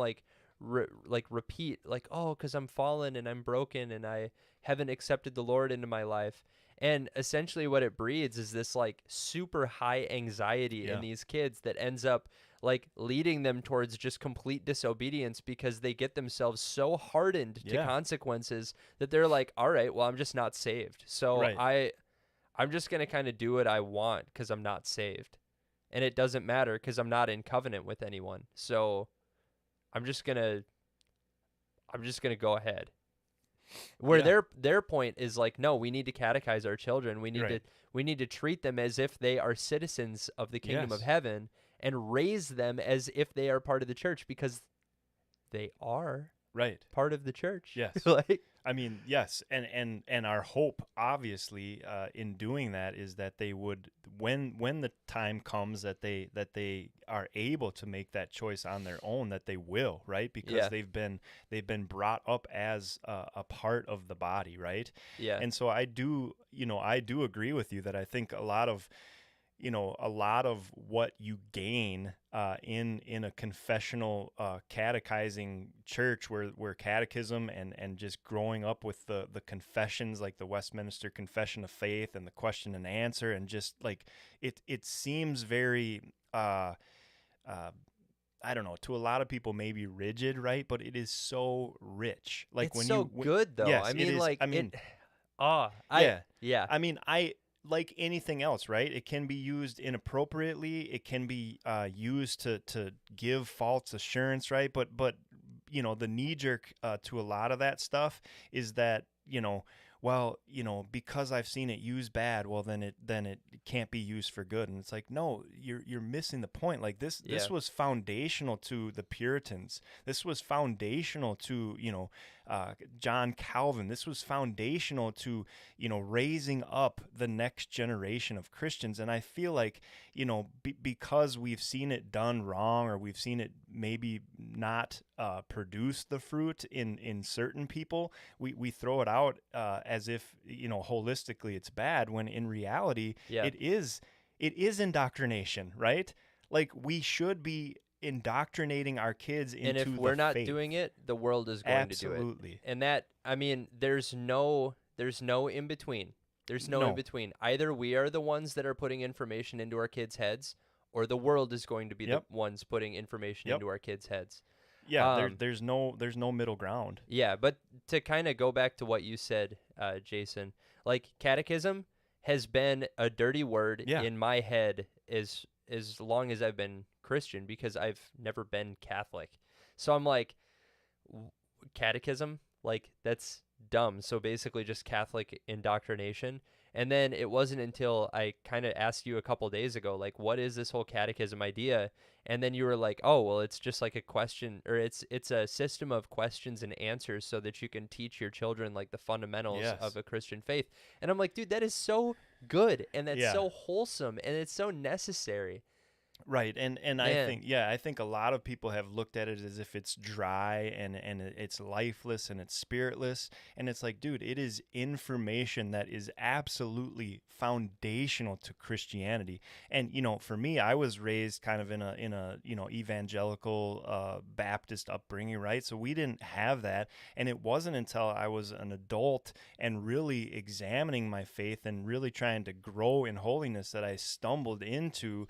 repeat like, oh, because I'm fallen and I'm broken and I haven't accepted the Lord into my life. And essentially what it breeds is this like super high anxiety in these kids that ends up like leading them towards just complete disobedience because they get themselves so hardened to consequences that they're like, all right, well, I'm just not saved. So I'm just going to kind of do what I want because I'm not saved. And it doesn't matter because I'm not in covenant with anyone. So I'm just going to go ahead. Where their point is like, no, we need to catechize our children. We need to treat them as if they are citizens of the kingdom of heaven and raise them as if they are part of the church because they are part of the church. Yes. I mean, yes. And our hope, obviously, in doing that is that they would, when the time comes that they are able to make that choice on their own, that they will, right? Because they've been brought up as a part of the body, right? Yeah. And so I do agree with you that I think a lot of, a lot of what you gain in a confessional catechizing church where catechism and just growing up with the confessions, like the Westminster Confession of Faith and the question and answer, and just like it seems very I don't know, to a lot of people maybe rigid, right? But it is so rich. Like It's when so good though. yes, I it mean, is. like I mean, yeah. I mean, I like anything else, right? It can be used inappropriately. It can be used to give false assurance, right? But the knee jerk to a lot of that stuff is that well, because I've seen it used bad, well then it can't be used for good. And it's like, no, you're missing the point. Like this was foundational to the Puritans. This was foundational to John Calvin. This was foundational to raising up the next generation of Christians. And I feel like because we've seen it done wrong, or we've seen it maybe not produce the fruit in certain people, we throw it out as if holistically it's bad, when in reality it is indoctrination, right? Like we should be indoctrinating our kids into and if the we're not faith. doing it, the world is going to do it. Absolutely. And that, I mean, there's no in between. There's no in between. Either we are the ones that are putting information into our kids' heads, or the world is going to be the ones putting information into our kids' heads. Yeah, there's no middle ground. Yeah, but to kind of go back to what you said, Jason, like catechism has been a dirty word in my head as long as I've been Christian, because I've never been Catholic. So I'm like, catechism, like that's dumb. So basically just Catholic indoctrination. And then it wasn't until I kind of asked you a couple days ago, like, what is this whole catechism idea? And then you were like, oh, well, it's just like a question, or it's a system of questions and answers so that you can teach your children like the fundamentals of a Christian faith. And I'm like, dude, that is so good, and that's so wholesome, and it's so necessary. Right, and I think a lot of people have looked at it as if it's dry and it's lifeless and it's spiritless, and it's like, dude, it is information that is absolutely foundational to Christianity. And for me, I was raised kind of in a evangelical Baptist upbringing, right? So we didn't have that, and it wasn't until I was an adult and really examining my faith and really trying to grow in holiness that I stumbled into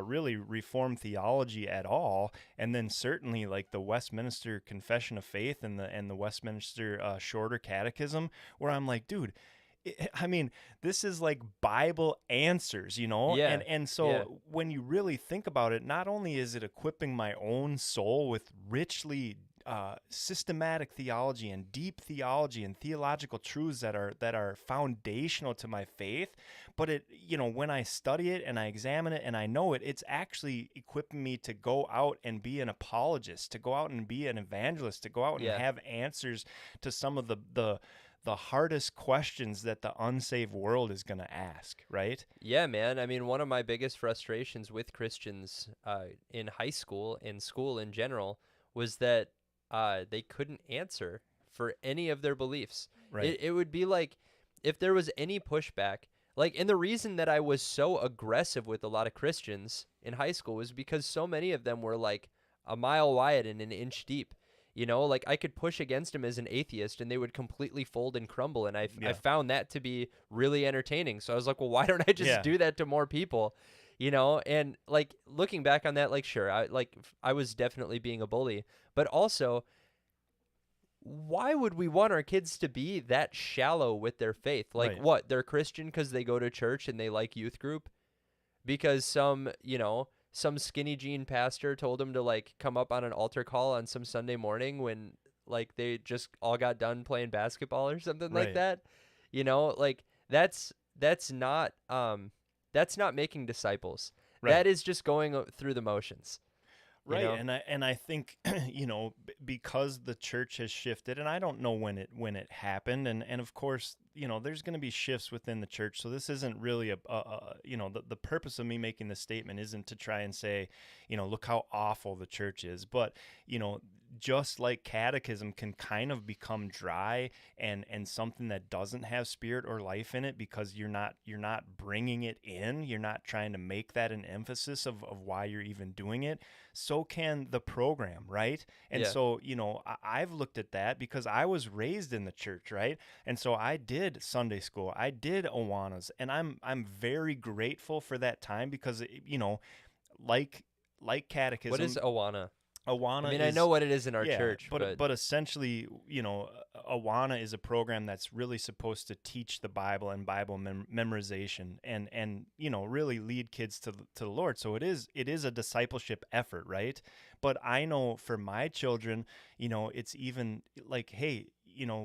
really Reformed theology at all. And then certainly like the Westminster Confession of Faith and the Westminster Shorter Catechism, where I'm like, dude, I mean, this is like Bible answers, and so when you really think about it, not only is it equipping my own soul with richly systematic theology and deep theology and theological truths that are foundational to my faith, but it, when I study it and I examine it and I know it, it's actually equipping me to go out and be an apologist, to go out and be an evangelist, to go out and have answers to some of the hardest questions that the unsaved world is going to ask, right? Yeah, man. I mean, one of my biggest frustrations with Christians in high school and school in general was that they couldn't answer for any of their beliefs. Right. It would be like if there was any pushback, like, and the reason that I was so aggressive with a lot of Christians in high school was because so many of them were like a mile wide and an inch deep. Like I could push against them as an atheist and they would completely fold and crumble. And I found that to be really entertaining. So I was like, well, why don't I just do that to more people? And like looking back on that, like, sure, I was definitely being a bully, but also, why would we want our kids to be that shallow with their faith? Like, Right. What? They're Christian because they go to church and they like youth group? Because some skinny jean pastor told them to like come up on an altar call on some Sunday morning when like they just all got done playing basketball or something like Right. that? Like that's not making disciples. Right. That is just going through the motions. Right, know? and I think because the church has shifted, and I don't know when it happened, and of course there's going to be shifts within the church. So this isn't really the purpose of me making this statement isn't to try and say look how awful the church is, but just like catechism can kind of become dry and something that doesn't have spirit or life in it because you're not bringing it in, you're not trying to make that an emphasis of why you're even doing it, so can the program, right? And Yeah. so, I've looked at that because I was raised in the church, right? And so I did Sunday school, I did Awanas, and I'm very grateful for that time because, like catechism. What is Awana? Awana I mean, is, I know what it is in our church, but essentially, Awana is a program that's really supposed to teach the Bible and Bible memorization, and really lead kids to the Lord. So it is a discipleship effort, right? But I know for my children, it's even like, hey,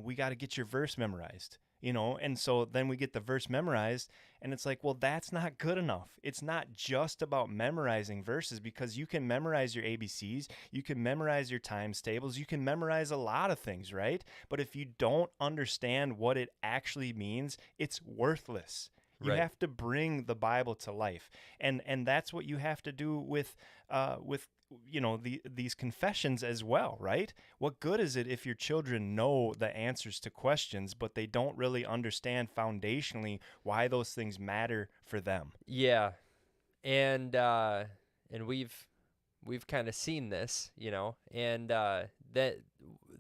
we got to get your verse memorized. And so then we get the verse memorized, and it's like, well, that's not good enough. It's not just about memorizing verses, because you can memorize your ABCs, you can memorize your times tables, you can memorize a lot of things, right? But if you don't understand what it actually means, it's worthless. You Right. have to bring the Bible to life, and that's what you have to do with these confessions as well, right? What good is it if your children know the answers to questions, but they don't really understand foundationally why those things matter for them? Yeah, and we've kind of seen this, and that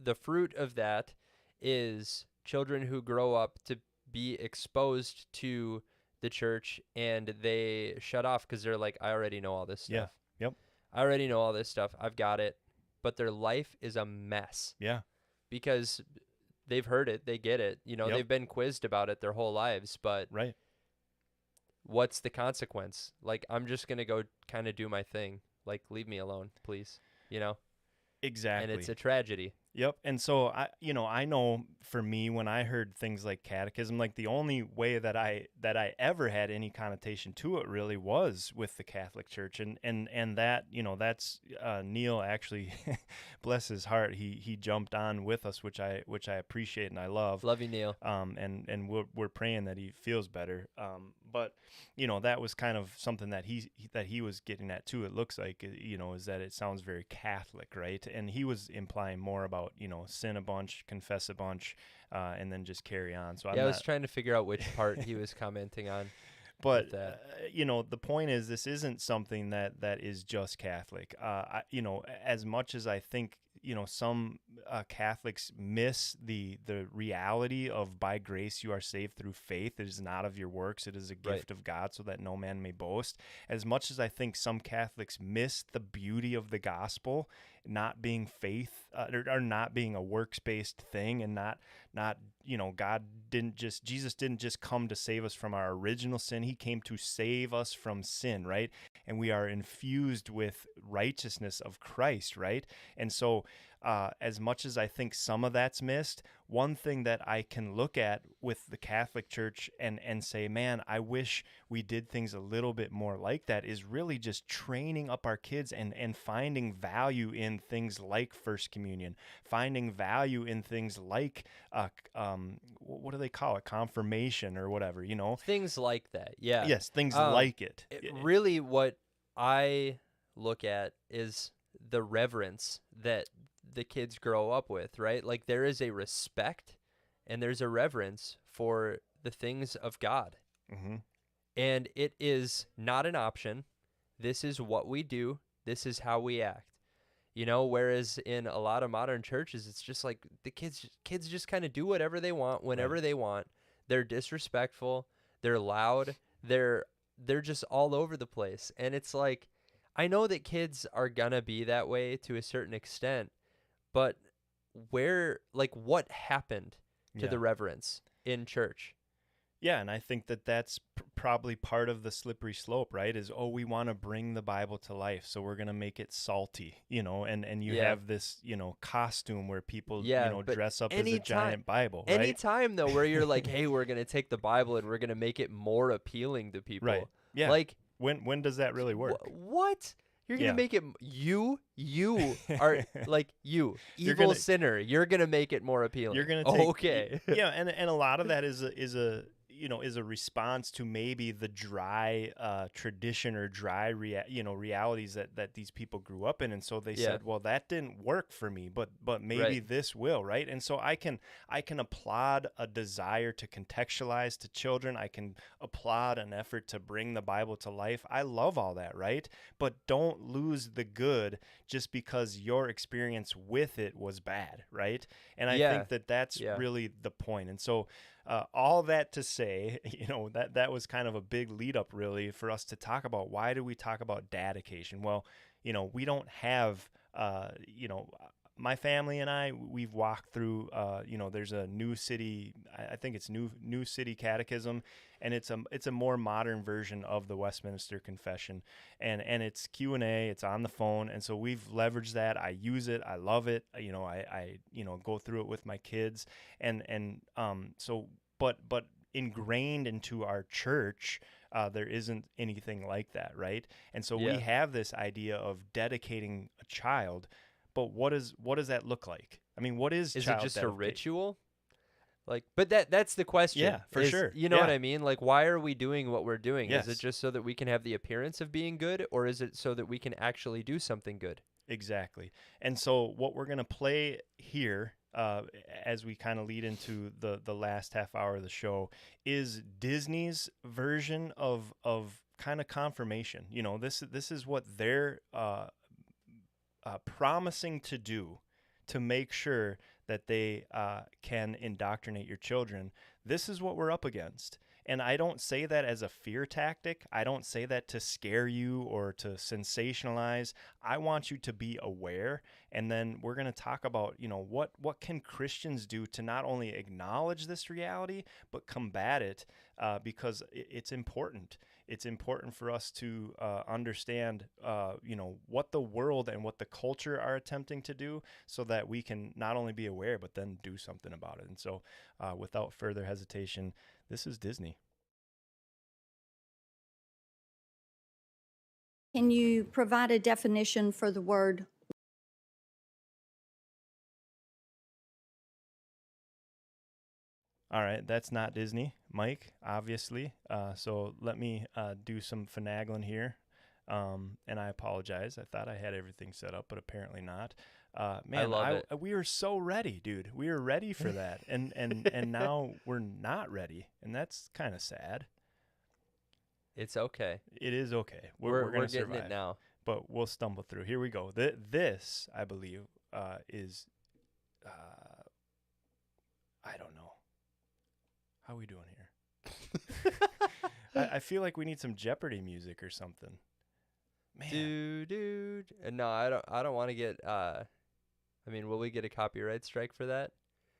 the fruit of that is children who grow up to be exposed to the church, and they shut off because they're like, I already know all this stuff. Yeah. Yep. I already know all this stuff. I've got it. But their life is a mess Yeah. because they've heard it. They get it. Yep. They've been quizzed about it their whole lives. But Right. what's the consequence? Like, I'm just going to go kind of do my thing. Like, leave me alone, please. Exactly. And it's a tragedy. Yep. And so I know for me, when I heard things like catechism, like the only way that I ever had any connotation to it really was with the Catholic Church, and that, that's Neil actually, bless his heart, he jumped on with us, which I appreciate and I love. Love you, Neil. And we're praying that he feels better. But that was kind of something that he was getting at too. It looks like, is that it sounds very Catholic, right? And he was implying more about, sin a bunch, confess a bunch, and then just carry on. So I was trying to figure out which part he was commenting on. But the point is, this isn't something that is just Catholic. As much as I think some Catholics miss the reality of by grace you are saved through faith. It is not of your works. It is a gift of God, so that no man may boast. As much as I think some Catholics miss the beauty of the gospel, not being faith or not being a works-based thing, and not Jesus didn't just come to save us from our original sin. He came to save us from sin, right? And we are infused with righteousness of Christ, right? And so as much as I think some of that's missed, one thing that I can look at with the Catholic Church and say, man, I wish we did things a little bit more like that, is really just training up our kids and finding value in things like First Communion, finding value in things like, what do they call it? Confirmation or whatever, Things like that, yeah. Yes, things like it. Really, what I look at is the reverence that the kids grow up with, right? Like, there is a respect and there's a reverence for the things of God. Mm-hmm. And it is not an option. This is what we do. This is how we act. Whereas in a lot of modern churches, it's just like the kids just kind of do whatever they want, whenever they want. They're disrespectful. They're loud. They're just all over the place. And it's like, I know that kids are gonna be that way to a certain extent, but what happened to the reverence in church? Yeah, and I think that that's probably part of the slippery slope, right? Is, we want to bring the Bible to life, so we're going to make it salty, and you have this, costume where people, dress up as a giant Bible, right? Anytime, though, where you're like, hey, we're going to take the Bible and we're going to make it more appealing to people. Right, yeah. Like, when does that really work? What? You're going to make it, you are, like, evil sinner, you're going to make it more appealing. You're going to okay. Yeah, and a lot of that is a is a response to maybe the dry tradition or dry realities that these people grew up in, and so they said, well, that didn't work for me, but maybe this will, right? And so I can applaud a desire to contextualize to children. I can applaud an effort to bring the Bible to life. I love all that, right? But don't lose the good just because your experience with it was bad, right? And I think that's really the point. And so all that to say, that was kind of a big lead up really for us to talk about, why do we talk about Dadication? Well, we don't have, my family and I, we've walked through, there's a New City, I think it's New City Catechism, and it's a more modern version of the Westminster Confession, and it's Q&A, it's on the phone, and so we've leveraged that. I use it, I love it. I go through it with my kids, but ingrained into our church, there isn't anything like that, right? And so we have this idea of dedicating a child. But what does that look like? I mean, what is it child just dedication? a ritual? Like, but that's the question. Yeah, for sure. You know what I mean? Like, why are we doing what we're doing? Yes. Is it just so that we can have the appearance of being good, or is it so that we can actually do something good? Exactly. And so what we're going to play here, as we kind of lead into the last half hour of the show, is Disney's version of kind of confirmation. This is what they're promising to do to make sure that they can indoctrinate your children. This is what we're up against. And I don't say that as a fear tactic. I don't say that to scare you or to sensationalize. I want you to be aware. And then we're going to talk about, what can Christians do to not only acknowledge this reality, but combat it, because it's important. It's important for us to understand, what the world and what the culture are attempting to do, so that we can not only be aware, but then do something about it. And so without further hesitation, this is Disney. Can you provide a definition for the word? All right, that's not Disney, Mike, obviously. So let me do some finagling here. And I apologize. I thought I had everything set up, but apparently not. Man, I love it. We were so ready, dude. We were ready for that. And now we're not ready. And that's kind of sad. It's okay. It is okay. We're going to getting survive. it now. But we'll stumble through. Here we go. This, I believe, is, I don't know. How are we doing here? I feel like we need some Jeopardy music or something. Man. Dude. No, I don't want to get. Will we get a copyright strike for that?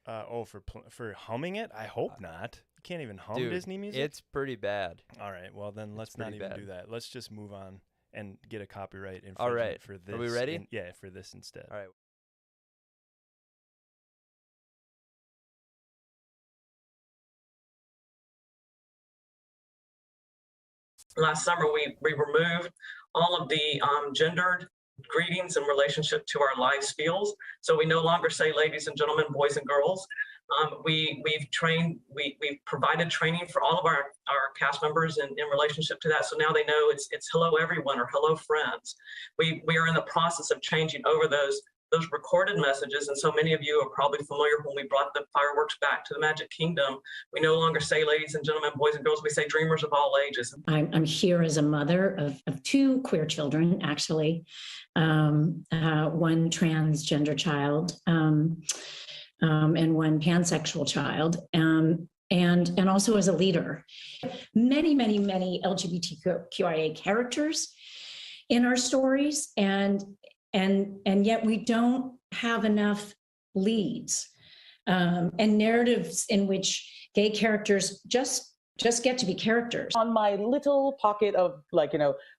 For humming it? I hope not. You can't even hum Disney music? It's pretty bad. All right. Well, then let's not even do that. Let's just move on and get a copyright infringement All right. for this. Are we ready? Yeah, for this instead. All right. Last summer, we removed all of the gendered greetings in relationship to our lives feels. So we no longer say ladies and gentlemen, boys and girls. We've provided training for all of our cast members in relationship to that. So now they know it's hello everyone or hello friends. We are in the process of changing over those recorded messages. And so many of you are probably familiar when we brought the fireworks back to the Magic Kingdom. We no longer say ladies and gentlemen, boys and girls. We say dreamers of all ages. I'm here as a mother of two queer children, actually, one transgender child and one pansexual child, and also as a leader. Many LGBTQIA characters in our stories, and yet we don't have enough leads and narratives in which gay characters just get to be characters. On my little pocket of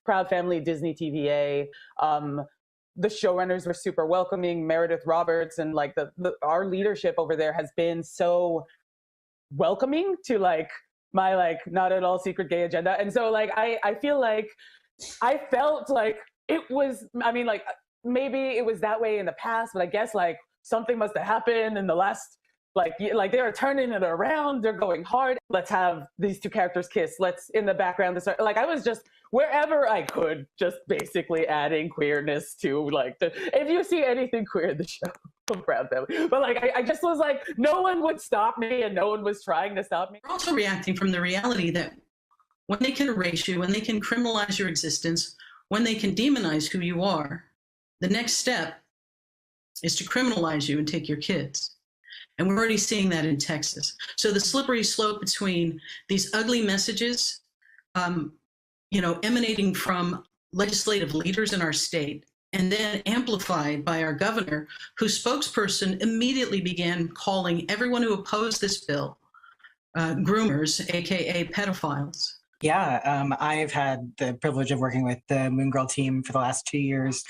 Proud Family Disney TVA, the showrunners were super welcoming. Meredith Roberts and our leadership over there has been so welcoming to my not at all secret gay agenda. And so I feel like I felt like it was, maybe it was that way in the past, but I guess something must have happened in the last Like they're turning it around. They're going hard. Let's have these two characters kiss. Let's in the background. Like I was just wherever I could, just basically adding queerness to like if you see anything queer in the show, I'm proud of them. But like I just was like, no one would stop me, and no one was trying to stop me. We're also reacting from the reality that when they can erase you, when they can criminalize your existence, when they can demonize who you are, the next step is to criminalize you and take your kids. And we're already seeing that in Texas. So the slippery slope between these ugly messages, emanating from legislative leaders in our state, and then amplified by our governor, whose spokesperson immediately began calling everyone who opposed this bill groomers, AKA pedophiles. Yeah, I've had the privilege of working with the Moon Girl team for the last 2 years,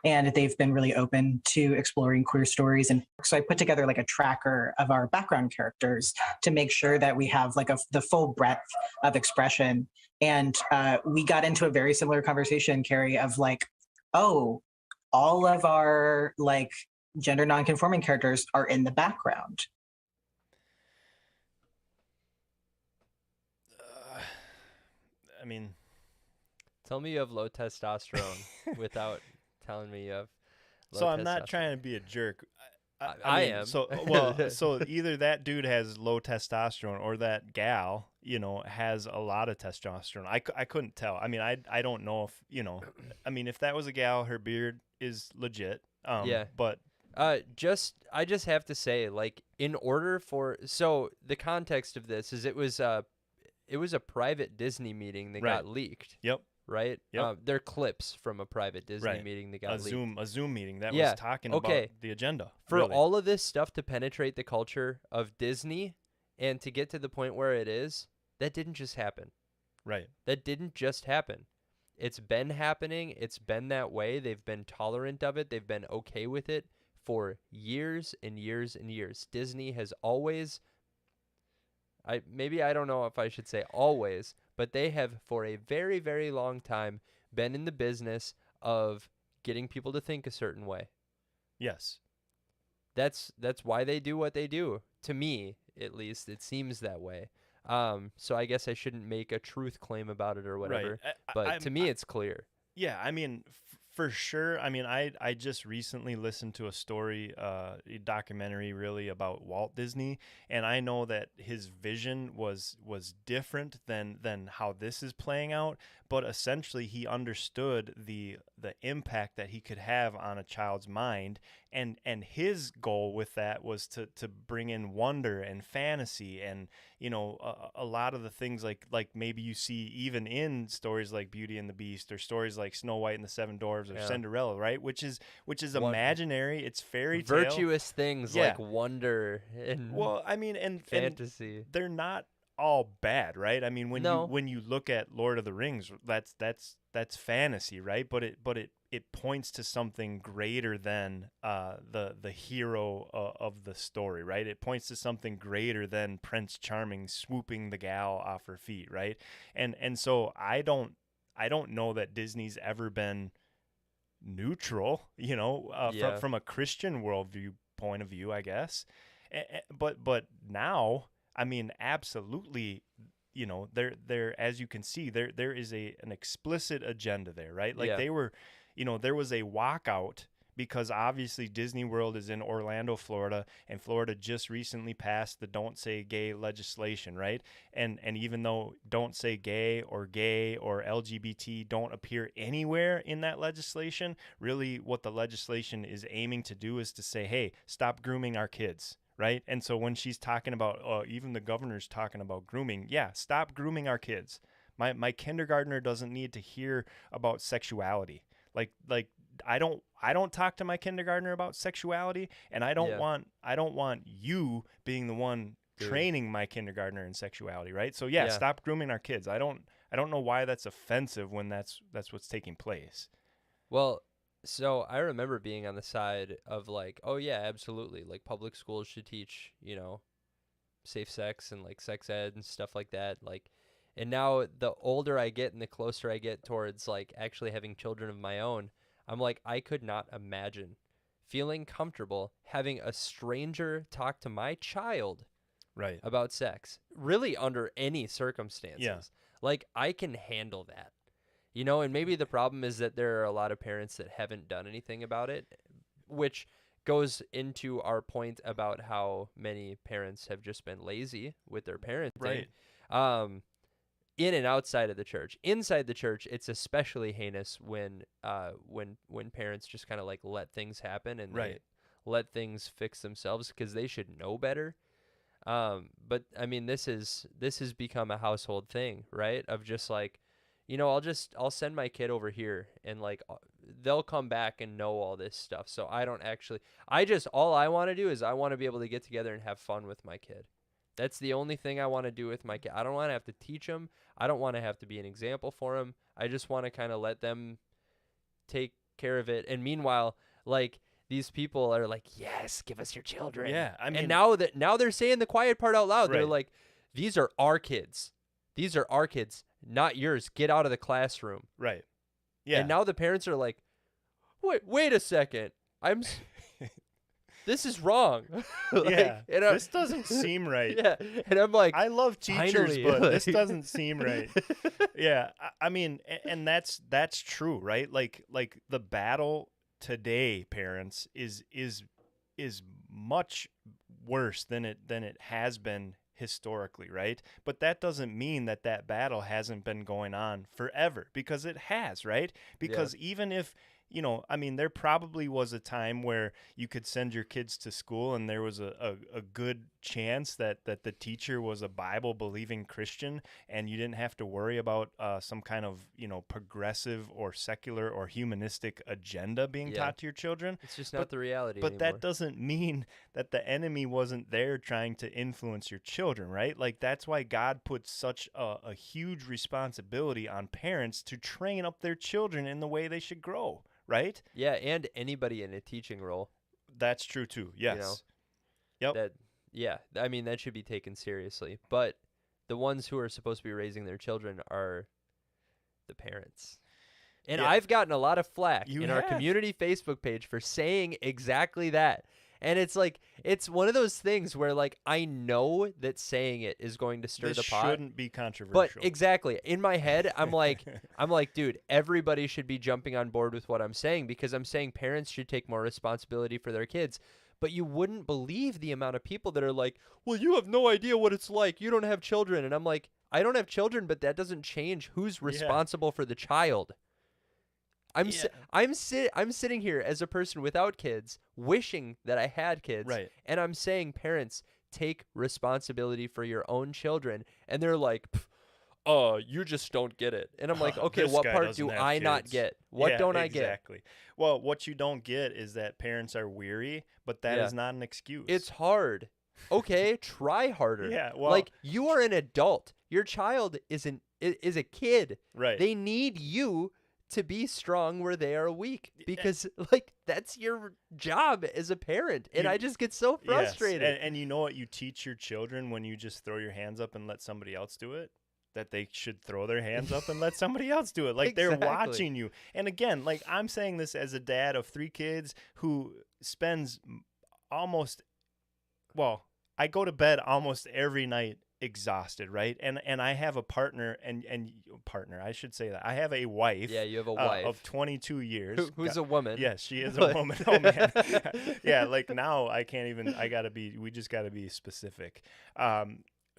and they've been really open to exploring queer stories. And so I put together like a tracker of our background characters to make sure that we have like the full breadth of expression. And we got into a very similar conversation, Carrie, of like, oh, all of our like gender nonconforming characters are in the background. I mean, tell me you have low testosterone without telling me you have low so I'm not trying to be a jerk. I mean, am. So either that dude has low testosterone or that gal, has a lot of testosterone. I couldn't tell. I mean, I don't know if, I mean, if that was a gal, her beard is legit. Yeah. But I just have to say, like, in order for, so the context of this is it was a private Disney meeting that got leaked. Yep. Right? Yep. They're clips from a private Disney meeting that got leaked. A Zoom meeting that was talking about the agenda. For all of this stuff to penetrate the culture of Disney and to get to the point where it is, that didn't just happen. Right. That didn't just happen. It's been happening. It's been that way. They've been tolerant of it. They've been okay with it for years and years and years. Disney has always, I don't know if I should say always, but they have for a very, very long time been in the business of getting people to think a certain way. Yes. That's why they do what they do. To me, at least, it seems that way. So I guess I shouldn't make a truth claim about it or whatever. Right. But to me, it's clear. Yeah, I mean, for sure. I mean, I just recently listened to a story, a documentary really about Walt Disney, and I know that his vision was different than how this is playing out, but essentially he understood the impact that he could have on a child's mind, and his goal with that was to bring in wonder and fantasy and a lot of the things like maybe you see even in stories like Beauty and the Beast or stories like Snow White and the Seven Dwarfs or Cinderella, right? Which is imaginary. It's fairy tale. Virtuous things like wonder and and fantasy. And they're not all bad, right? I mean, when you look at Lord of the Rings, that's fantasy, right? But it points to something greater than the hero of the story, right? It points to something greater than Prince Charming swooping the gal off her feet, right? And so I don't know that Disney's ever been neutral, from a Christian worldview point of view, I guess. But now, I mean, absolutely, there as you can see, there is an explicit agenda there, right? Like they were, there was a walkout because obviously Disney World is in Orlando, Florida, and Florida just recently passed the Don't Say Gay legislation, right? And even though Don't Say Gay or LGBT don't appear anywhere in that legislation, really what the legislation is aiming to do is to say, hey, stop grooming our kids. Right. And so when she's talking about even the governor's talking about grooming. Yeah. Stop grooming our kids. My kindergartner doesn't need to hear about sexuality. Like I don't talk to my kindergartner about sexuality. And I don't want you being the one training my kindergartner in sexuality. Right. So, stop grooming our kids. I don't know why that's offensive when that's what's taking place. Well, so I remember being on the side of like, oh yeah, absolutely. Like public schools should teach, safe sex and like sex ed and stuff like that. Like, and now the older I get and the closer I get towards like actually having children of my own, I'm like, I could not imagine feeling comfortable having a stranger talk to my child Right. about sex, really under any circumstances. Yeah. Like, I can handle that. You know, and maybe the problem is that there are a lot of parents that haven't done anything about it, which goes into our point about how many parents have just been lazy with their parenting. Right. In and outside of the church. Inside the church, it's especially heinous when parents just kind of like let things happen and Right. they let things fix themselves because they should know better. But I mean, this has become a household thing, right? Of just like, you know, I'll send my kid over here and like they'll come back and know all this stuff. So I don't actually, all I want to do is I want to be able to get together and have fun with my kid. That's the only thing I want to do with my kid. I don't want to have to teach them. I don't want to have to be an example for them. I just want to kind of let them take care of it. And meanwhile, like, these people are like, yes, give us your children. Yeah, I mean, and now they're saying the quiet part out loud. They're Right. like, these are our kids. These are our kids, not yours. Get out of the classroom. Right. Yeah. And now the parents are like, wait a second. This is wrong. Like, yeah. and This doesn't seem right. Yeah. And I'm like, I love teachers, finally, but like- this doesn't seem right. Yeah. I mean, and that's true, right? Like the battle today, parents, is much worse than it has been historically, right? But that doesn't mean that battle hasn't been going on forever, because it has, right? Because even if, you know, I mean, there probably was a time where you could send your kids to school and there was a good chance that the teacher was a Bible-believing Christian and you didn't have to worry about some kind of, you know, progressive or secular or humanistic agenda being taught to your children. It's just not the reality But anymore. that doesn't mean that the enemy wasn't there trying to influence your children, right? Like, that's why God puts such a huge responsibility on parents to train up their children in the way they should grow. Right? Yeah, and anybody in a teaching role. That's true too. Yes. You know, I mean, that should be taken seriously. But the ones who are supposed to be raising their children are the parents. And I've gotten a lot of flack in our community Facebook page for saying exactly that. And it's like, it's one of those things where, like, I know that saying it is going to stir the pot. This shouldn't be controversial. But exactly, in my head, I'm like, dude, everybody should be jumping on board with what I'm saying, because I'm saying parents should take more responsibility for their kids. But you wouldn't believe the amount of people that are like, well, you have no idea what it's like. You don't have children. And I'm like, I don't have children, but that doesn't change who's responsible for the child. I'm sitting here as a person without kids, wishing that I had kids, right? And I'm saying, parents, take responsibility for your own children, and they're like, you just don't get it. And I'm like, okay, what part do I not get? What don't I get? Exactly. Well, what you don't get is that parents are weary, but that is not an excuse. It's hard. Okay, try harder. Yeah, well, like, you are an adult. Your child is a kid. Right. They need you to be strong where they are weak, because like, that's your job as a parent. And I just get so frustrated. Yes. And you know what you teach your children when you just throw your hands up and let somebody else do it? That they should throw their hands up and let somebody else do it. Like, they're watching you. And again, like, I'm saying this as a dad of 3 kids who spends I go to bed almost every night exhausted, right? And I have a partner and I should say that I have a wife. Yeah, you have a wife of 22 years. Who's a woman. Yes, she is a woman. Oh man. Yeah, like, now I can't even. We just gotta be specific.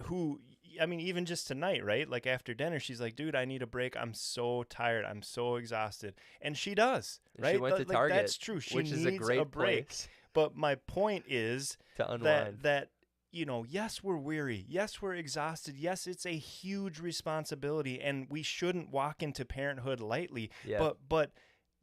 Who, I mean, even just tonight, right? Like, after dinner, she's like, dude, I need a break. I'm so tired. I'm so exhausted. And she does, right? She went to Target. That's true. She which needs is a great break. place. But my point is to unwind. that you know, yes, we're weary. Yes, we're exhausted. Yes, it's a huge responsibility, and we shouldn't walk into parenthood lightly. Yeah. But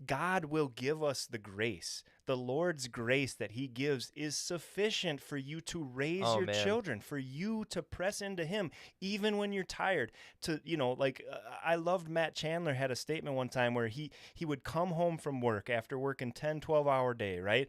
God will give us the grace. The Lord's grace that he gives is sufficient for you to raise your children, for you to press into him, even when you're tired. To, you know, like, I loved Matt Chandler had a statement one time where he would come home from work after working 10, 12-hour day, right?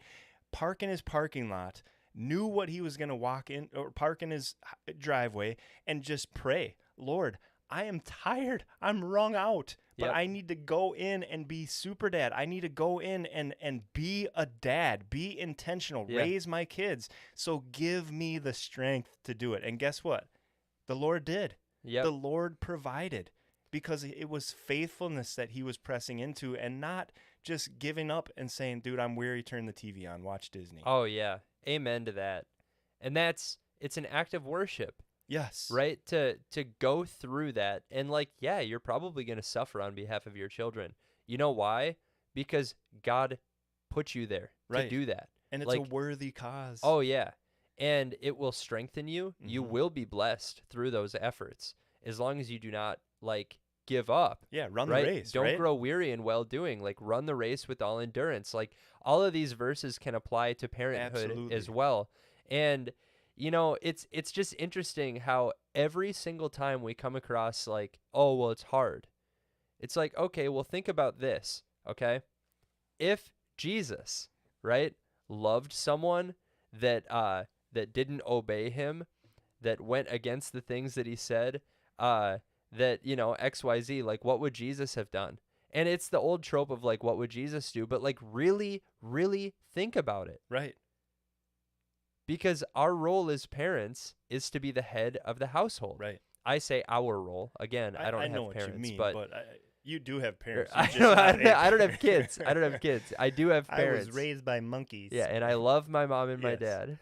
Park in his parking lot, knew what he was going to walk in or park in his driveway, and just pray, Lord, I am tired. I'm wrung out, but Yep. I need to go in and be super dad. I need to go in and be a dad, be intentional, Yeah. raise my kids. So give me the strength to do it. And guess what? The Lord did. Yep. The Lord provided, because it was faithfulness that he was pressing into, and not just giving up and saying, dude, I'm weary, turn the TV on, watch Disney. Oh yeah. Amen to that. And it's an act of worship. Yes. Right? To go through that, and like, yeah, you're probably going to suffer on behalf of your children. You know why? Because God put you there to Right. do that. And it's like, a worthy cause. oh yeah. And it will strengthen you. You Mhm. will be blessed through those efforts, as long as you do not like give up. Yeah, run right? the race, Don't right? grow weary in well doing. Like, run the race with all endurance. Like, all of these verses can apply to parenthood Absolutely. as well. And you know, it's just interesting how every single time we come across like, oh, well, it's hard. It's like, okay, well, think about this, okay? If Jesus, right, loved someone that that didn't obey him, that went against the things that he said, that, you know, XYZ, like, what would Jesus have done? And it's the old trope of like, what would Jesus do? But like, really, really think about it. Right. Because our role as parents is to be the head of the household. Right. I say our role. Again, I don't know have parents, what you mean, but you do have parents. I You're just not I don't a have kids. I don't have kids. I do have I parents. was raised by monkeys. Yeah, and I love my mom and my Yes. dad.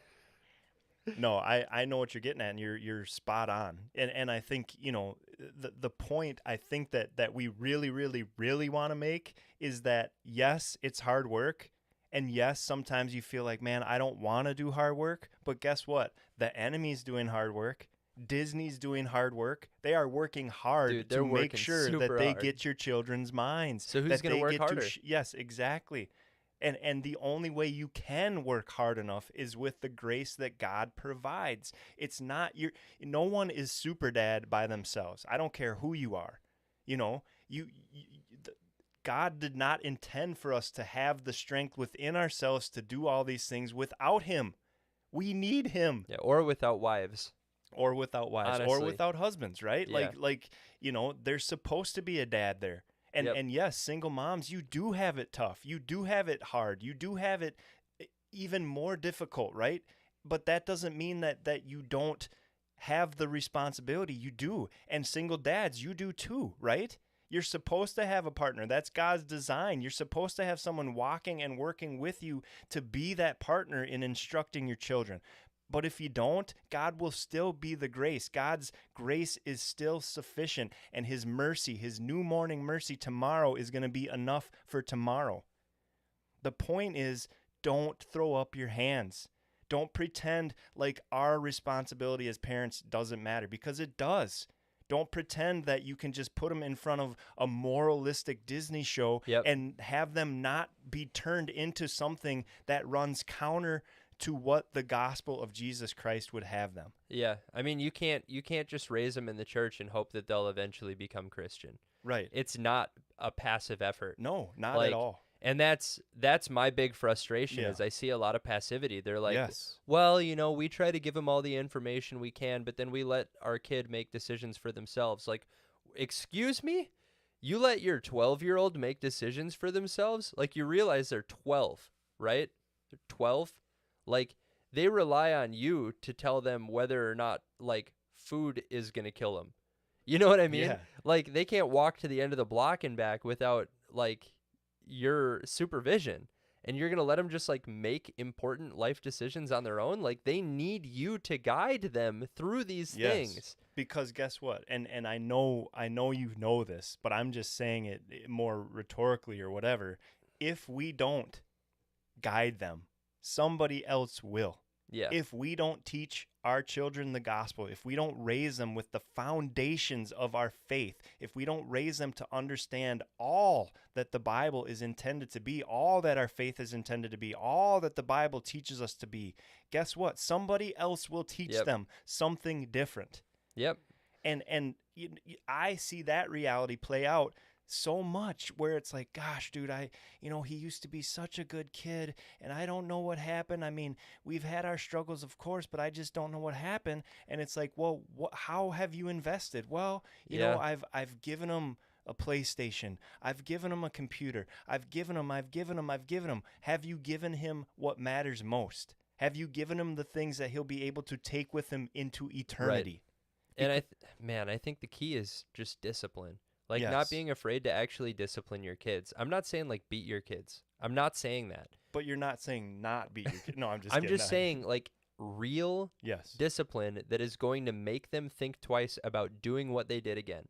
No, I know what you're getting at, and you're spot on. And I think, you know, the point I think that we really, really, really want to make is that, yes, it's hard work. And yes, sometimes you feel like, man, I don't want to do hard work. But guess what? The enemy's doing hard work. Disney's doing hard work. They are working hard Dude, they're to make working sure that super they hard. get your children's minds. So who's that gonna they work get harder? yes, exactly. And the only way you can work hard enough is with the grace that God provides. It's not no one is super dad by themselves. I don't care who you are. You know, God did not intend for us to have the strength within ourselves to do all these things without him. We need him. Yeah, or without wives. Or without wives, or Honestly. without husbands, right? Yeah. Like, you know, there's supposed to be a dad there. And Yep. and yes, single moms, you do have it tough. You do have it hard. You do have it even more difficult, right? But that doesn't mean that you don't have the responsibility. You do. And single dads, you do too, right? You're supposed to have a partner. That's God's design. You're supposed to have someone walking and working with you to be that partner in instructing your children. But if you don't, God will still be the grace. God's grace is still sufficient, and his mercy, his new morning mercy tomorrow is going to be enough for tomorrow. The point is, don't throw up your hands. Don't pretend like our responsibility as parents doesn't matter, because it does. Don't pretend that you can just put them in front of a moralistic Disney show Yep. and have them not be turned into something that runs counter to what the gospel of Jesus Christ would have them. Yeah, I mean, you can't just raise them in the church and hope that they'll eventually become Christian. Right. It's not a passive effort. No, not Like, at all. And that's my big frustration Yeah. is I see a lot of passivity. They're like, Yes. well, you know, we try to give them all the information we can, but then we let our kid make decisions for themselves. Like, excuse me? You let your 12-year-old make decisions for themselves? Like, you realize they're 12, right? They're 12. Like, they rely on you to tell them whether or not, like, food is going to kill them. You know what I mean? Yeah. Like, they can't walk to the end of the block and back without, like, your supervision. And you're going to let them just, like, make important life decisions on their own? Like, they need you to guide them through these things. Because guess what? And I know you know this, but I'm just saying it more rhetorically or whatever. If we don't guide them, somebody else will. Yeah. If we don't teach our children the gospel, if we don't raise them with the foundations of our faith, if we don't raise them to understand all that the Bible is intended to be, all that our faith is intended to be, all that the Bible teaches us to be, guess what? Somebody else will teach Yep. them something different. Yep. And I see that reality play out so much, where it's like, gosh, dude, he used to be such a good kid, and I don't know what happened. I mean, we've had our struggles, of course, but I just don't know what happened. And it's like, well, how have you invested? Well, you know, I've given him a PlayStation. I've given him a computer. I've given him. Have you given him what matters most? Have you given him the things that he'll be able to take with him into eternity? And I think the key is just discipline. Like not Yes. being afraid to actually discipline your kids. I'm not saying like beat your kids. I'm not saying that. But you're not saying not beat your kid. No, I'm just I'm kidding. just saying like real Yes. discipline that is going to make them think twice about doing what they did again.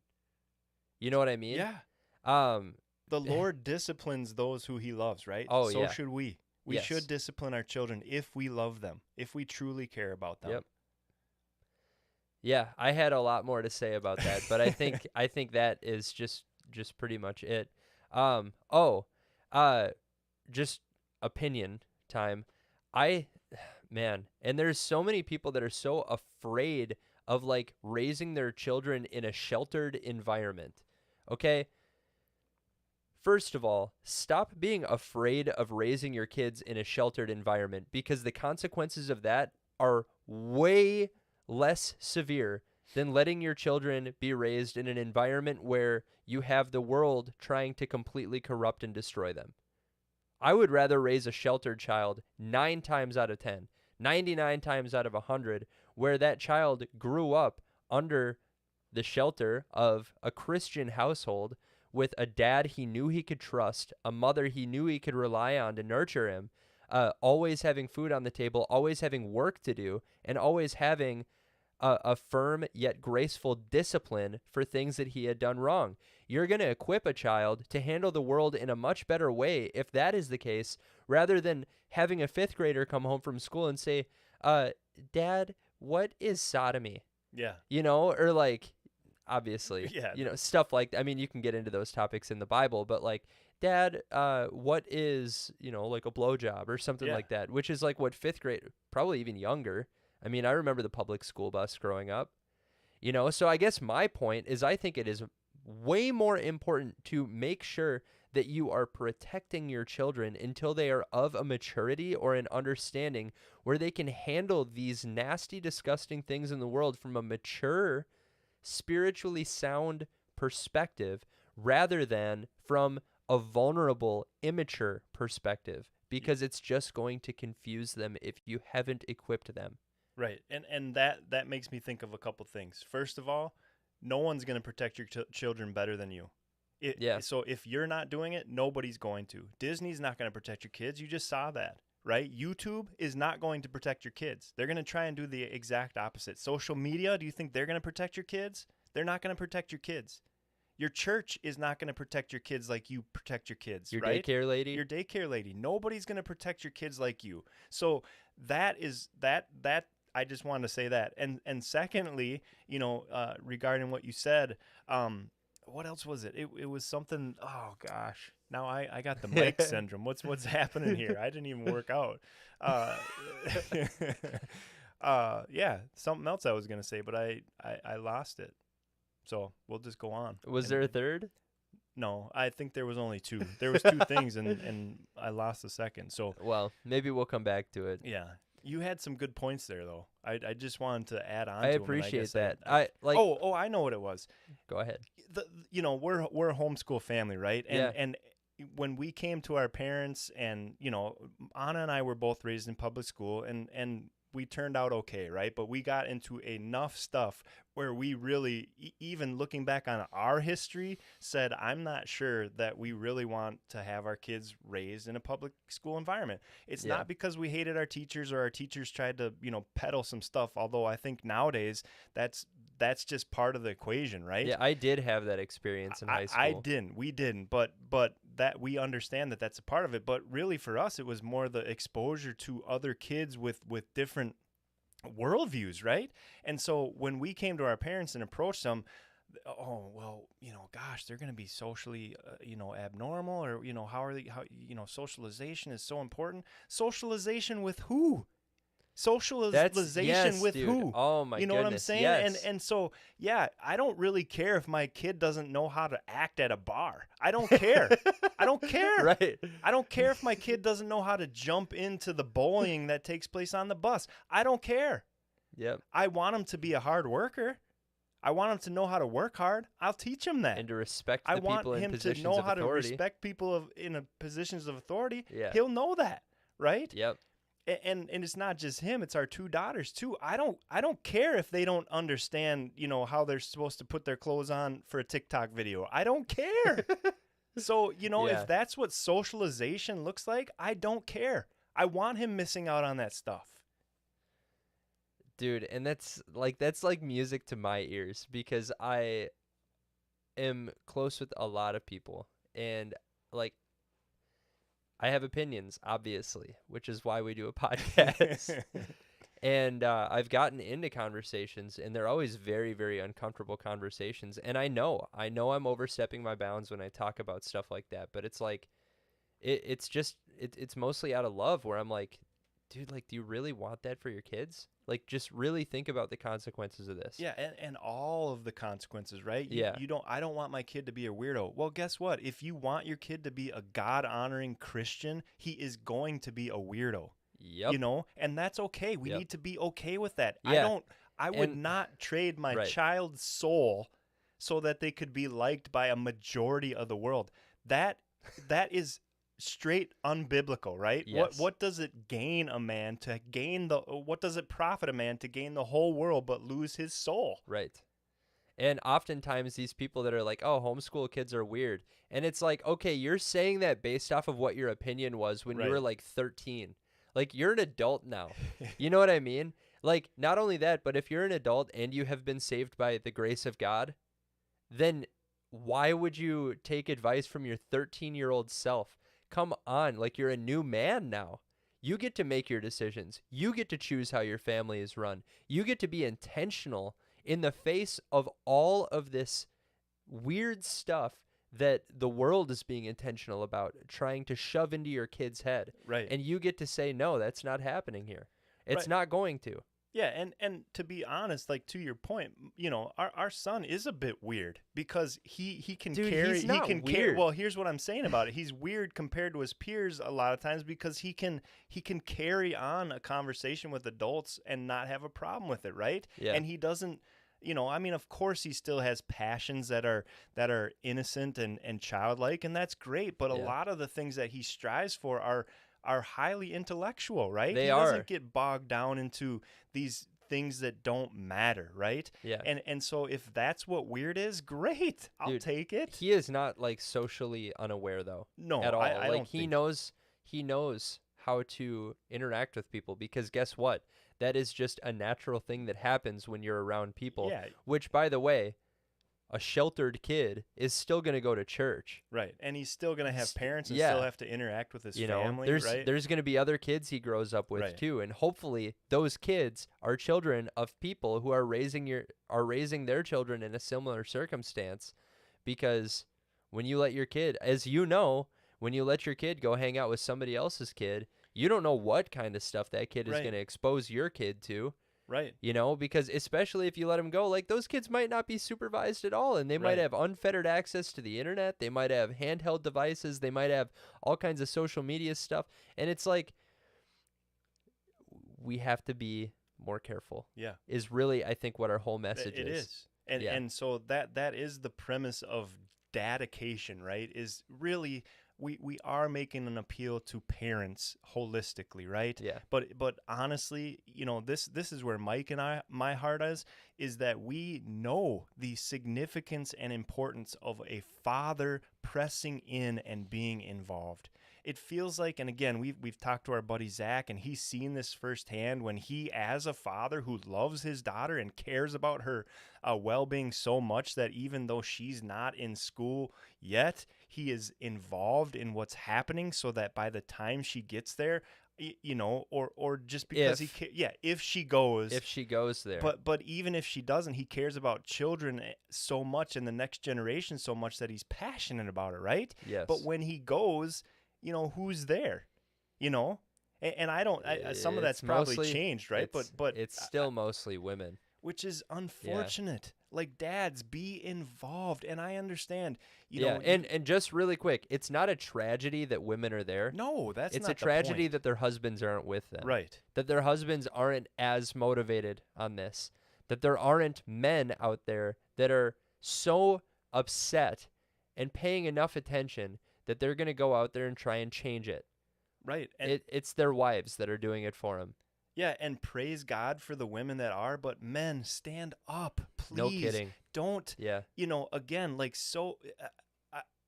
You know what I mean? Yeah. Um The Lord disciplines those who he loves, right? Oh, so yeah. should we. We Yes. should discipline our children if we love them, if we truly care about them. Yep. Yeah, I had a lot more to say about that, but I think that is just pretty much it. Just opinion time. Man, and there's so many people that are so afraid of like raising their children in a sheltered environment. Okay? First of all, stop being afraid of raising your kids in a sheltered environment because the consequences of that are way less severe than letting your children be raised in an environment where you have the world trying to completely corrupt and destroy them. I would rather raise a sheltered child 9 times out of 10, 99 times out of 100, where that child grew up under the shelter of a Christian household with a dad he knew he could trust, a mother he knew he could rely on to nurture him, always having food on the table, always having work to do, and always having a firm yet graceful discipline for things that he had done wrong. You're going to equip a child to handle the world in a much better way if that is the case, rather than having a 5th grader come home from school and say, Dad, what is sodomy? Yeah. You know, or like, obviously, Yeah. you know, stuff like, I mean, you can get into those topics in the Bible, but like, Dad, what is, you know, like a blowjob or something Yeah. like that, which is like what 5th grade, probably even younger. I mean, I remember the public school bus growing up, you know, so I guess my point is I think it is way more important to make sure that you are protecting your children until they are of a maturity or an understanding where they can handle these nasty, disgusting things in the world from a mature, spiritually sound perspective rather than from a vulnerable, immature perspective, because it's just going to confuse them if you haven't equipped them. Right. And that makes me think of a couple things. First of all, no one's going to protect your children better than you. Yeah. So if you're not doing it, nobody's going to. Disney's not going to protect your kids. You just saw that, right? YouTube is not going to protect your kids. They're going to try and do the exact opposite. Social media, do you think they're going to protect your kids? They're not going to protect your kids. Your church is not going to protect your kids like you protect your kids, Your right? daycare lady? Your daycare lady. Nobody's going to protect your kids like you. So that I just wanted to say that. And secondly, you know, regarding what you said, what else was it? It was something, oh gosh. Now I got the Mike syndrome. What's happening here? I didn't even work out. Yeah, something else I was going to say, but I lost it. So we'll just go on. Was there a third? No, I think there was only 2. There was 2 things, and I lost the second. So Well, maybe we'll come back to it. yeah, you had some good points there, though. I just wanted to add on. I to 'em, and appreciate guess that. I like. oh, I know what it was. Go ahead. You know, we're a homeschool family, right? And Yeah. and when we came to our parents, and you know, Anna and I were both raised in public school, and we turned out okay, right? But we got into enough stuff where we really, even looking back on our history, said, I'm not sure that we really want to have our kids raised in a public school environment. It's Yeah. not because we hated our teachers or our teachers tried to, you know, peddle some stuff, although I think nowadays that's just part of the equation, right? Yeah, I did have that experience in high school. I didn't. We didn't. But that we understand that that's a part of it. But really, for us, it was more the exposure to other kids with different worldviews, right? And so when we came to our parents and approached them, oh well, you know, gosh, they're going to be socially, you know, abnormal, or you know, how you know, socialization is so important. Socialization with who? Socialization yes, with dude. who? Oh my You know what I'm goodness, saying? yes. And so yeah, I don't really care if my kid doesn't know how to act at a bar. I don't care. I don't care. Right. I don't care if my kid doesn't know how to jump into the bullying that takes place on the bus. I don't care. Yep. I want him to be a hard worker. I want him to know how to work hard. I'll teach him that. And to respect the I want people in him to positions know of how to authority. respect people in positions of authority. Yeah. He'll know that, right? Yep. And it's not just him, it's our 2 daughters too. I don't care if they don't understand, how they're supposed to put their clothes on for a TikTok video. I don't care. So, Yeah. if that's what socialization looks like, I don't care. I want him missing out on that stuff. Dude, and that's like music to my ears because I am close with a lot of people, and like I have opinions, obviously, which is why we do a podcast. And I've gotten into conversations, and they're always very, very uncomfortable conversations. And I know I'm overstepping my bounds when I talk about stuff like that. But it's like, it's mostly out of love, where I'm like, dude, like, do you really want that for your kids? Like, just really think about the consequences of this. Yeah, and all of the consequences, right? Yeah. I don't want my kid to be a weirdo. Well, guess what? If you want your kid to be a God-honoring Christian, he is going to be a weirdo. Yep. And that's okay. We Yep. need to be okay with that. Yeah. I would And- not trade my Right. child's soul so that they could be liked by a majority of the world. That is straight unbiblical, right? Yes. What does it gain a man to gain what does it profit a man to gain the whole world but lose his soul? Right. And oftentimes these people that are like, oh, homeschool kids are weird. And it's like, okay, you're saying that based off of what your opinion was when you Right. were like 13. Like, you're an adult now. You know what I mean? Like, not only that, but if you're an adult and you have been saved by the grace of God, then why would you take advice from your 13-year-old self? Come on, like, you're a new man now. You get to make your decisions. You get to choose how your family is run. You get to be intentional in the face of all of this weird stuff that the world is being intentional about, trying to shove into your kid's head. Right. And you get to say, no, that's not happening here. It's Right. not going to. Yeah, and to be honest, like, to your point, our son is a bit weird because he can Dude, carry he's not he can weird. Well, here's what I'm saying about it. He's weird compared to his peers a lot of times because he can carry on a conversation with adults and not have a problem with it, right? Yeah. And he doesn't, of course he still has passions that are innocent and childlike, and that's great, but a Yeah. lot of the things that he strives for are highly intellectual, right? They he are. doesn't get bogged down into these things that don't matter, right? Yeah. And so if that's what weird is, great. I'll Dude, take it. He is not like socially unaware though. No, at all. I Like, don't he think- knows how to interact with people because guess what? That is just a natural thing that happens when you're around people. Yeah. Which, by the way, a sheltered kid is still going to go to church. Right. And he's still going to have parents and Yeah. still have to interact with his You know, family, there's right? there's going to be other kids he grows up with Right. too, and hopefully those kids are children of people who are raising their children in a similar circumstance, because when you let your kid, as you know, when you let your kid go hang out with somebody else's kid, you don't know what kind of stuff that kid is Right. going to expose your kid to. Right. You know, because especially if you let them go, like, those kids might not be supervised at all, and they might Right. have unfettered access to the internet. They might have handheld devices. They might have all kinds of social media stuff. And it's like, we have to be more careful. Yeah. Is really, I think, what our whole It message is. And Yeah. and so that is the premise of Dadication, right? Is really we are making an appeal to parents holistically, right? Yeah. But honestly, this is where Mike and my heart is that we know the significance and importance of a father pressing in and being involved. It feels like, and again, we've talked to our buddy Zach, and he's seen this firsthand when he, as a father who loves his daughter and cares about her well-being so much that even though she's not in school yet, he is involved in what's happening so that by the time she gets there, or just because if she goes, there. But even if she doesn't, he cares about children so much and the next generation so much that he's passionate about it, right? Yes. But when he goes, who's there? And I don't. Some of that's It's probably mostly- changed, right? But it's still mostly women. which is unfortunate. Like, dads, be involved, and I understand. And just really quick, it's not a tragedy that women are there. No, that's it's not a the tragedy point. that their husbands aren't with them. Right. That their husbands aren't as motivated on this. that there aren't men out there that are so upset and paying enough attention that they're going to go out there and try and change it. Right. And It's their wives that are doing it for them. yeah, and praise God for the women that are, but men, stand up, please. No kidding. Don't, Yeah. again,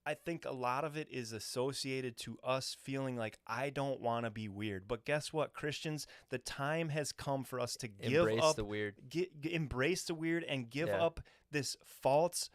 I think a lot of it is associated to us feeling like I don't want to be weird. But guess what, Christians? The time has come for us to Embrace the weird. Embrace the weird and give Yeah. up this false